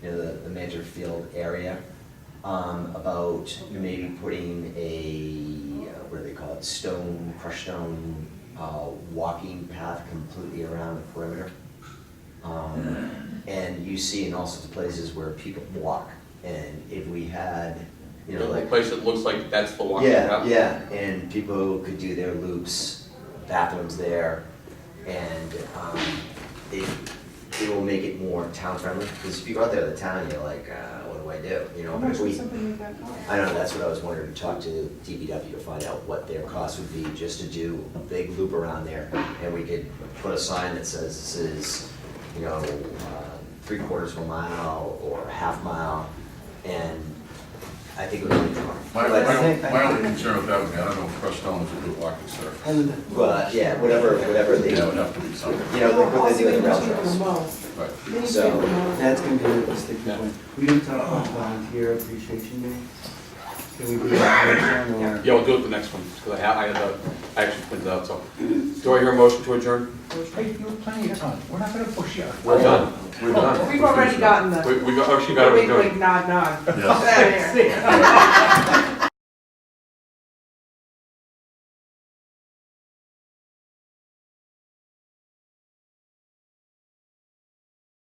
Speaker 2: the major field area, about maybe putting a, what do they call it, crushed stone, walking path completely around the perimeter. And you see in all sorts of places where people walk, and if we had,
Speaker 1: A
Speaker 2: like.
Speaker 1: place that looks like that's the walking
Speaker 2: Yeah,
Speaker 1: path.
Speaker 2: yeah, and people could do their loops, bathrooms there, and it will will make it more town friendly, because if you go out there to the town, you're like, what do I do? You know,
Speaker 4: How
Speaker 2: but
Speaker 4: much
Speaker 2: if
Speaker 4: would
Speaker 2: we,
Speaker 4: something like that cost?
Speaker 2: I don't know, that's what I was wondering, to talk to DPW to find out what their cost would be just to do a big loop around there. And we could put a sign that says this is, you know, 3/4 of a mile or a half mile, and I think it would really draw.
Speaker 3: My only concern with that would be, I don't know if crushed stones would do walking surf.
Speaker 2: Well, yeah, whatever they,
Speaker 3: Yeah, it would have to be something.
Speaker 2: you know, like what they do in the rail
Speaker 4: Also,
Speaker 2: trails.
Speaker 4: the mow.
Speaker 3: Right.
Speaker 4: They need to
Speaker 2: So,
Speaker 4: do the mow.
Speaker 5: That's gonna be a sticking point. We didn't talk about volunteer appreciation day. Can we do that next one, or?
Speaker 1: Yeah, we'll do it the next one, because I actually printed out, so. Do I hear a motion to adjourn?
Speaker 9: Hey, you have plenty of time, we're not gonna push you.
Speaker 1: We're done. We're done.
Speaker 4: We've already gotten the
Speaker 1: We actually got
Speaker 4: wink,
Speaker 1: it.
Speaker 4: wink, nod, nod.
Speaker 3: Yes.
Speaker 4: Out of here.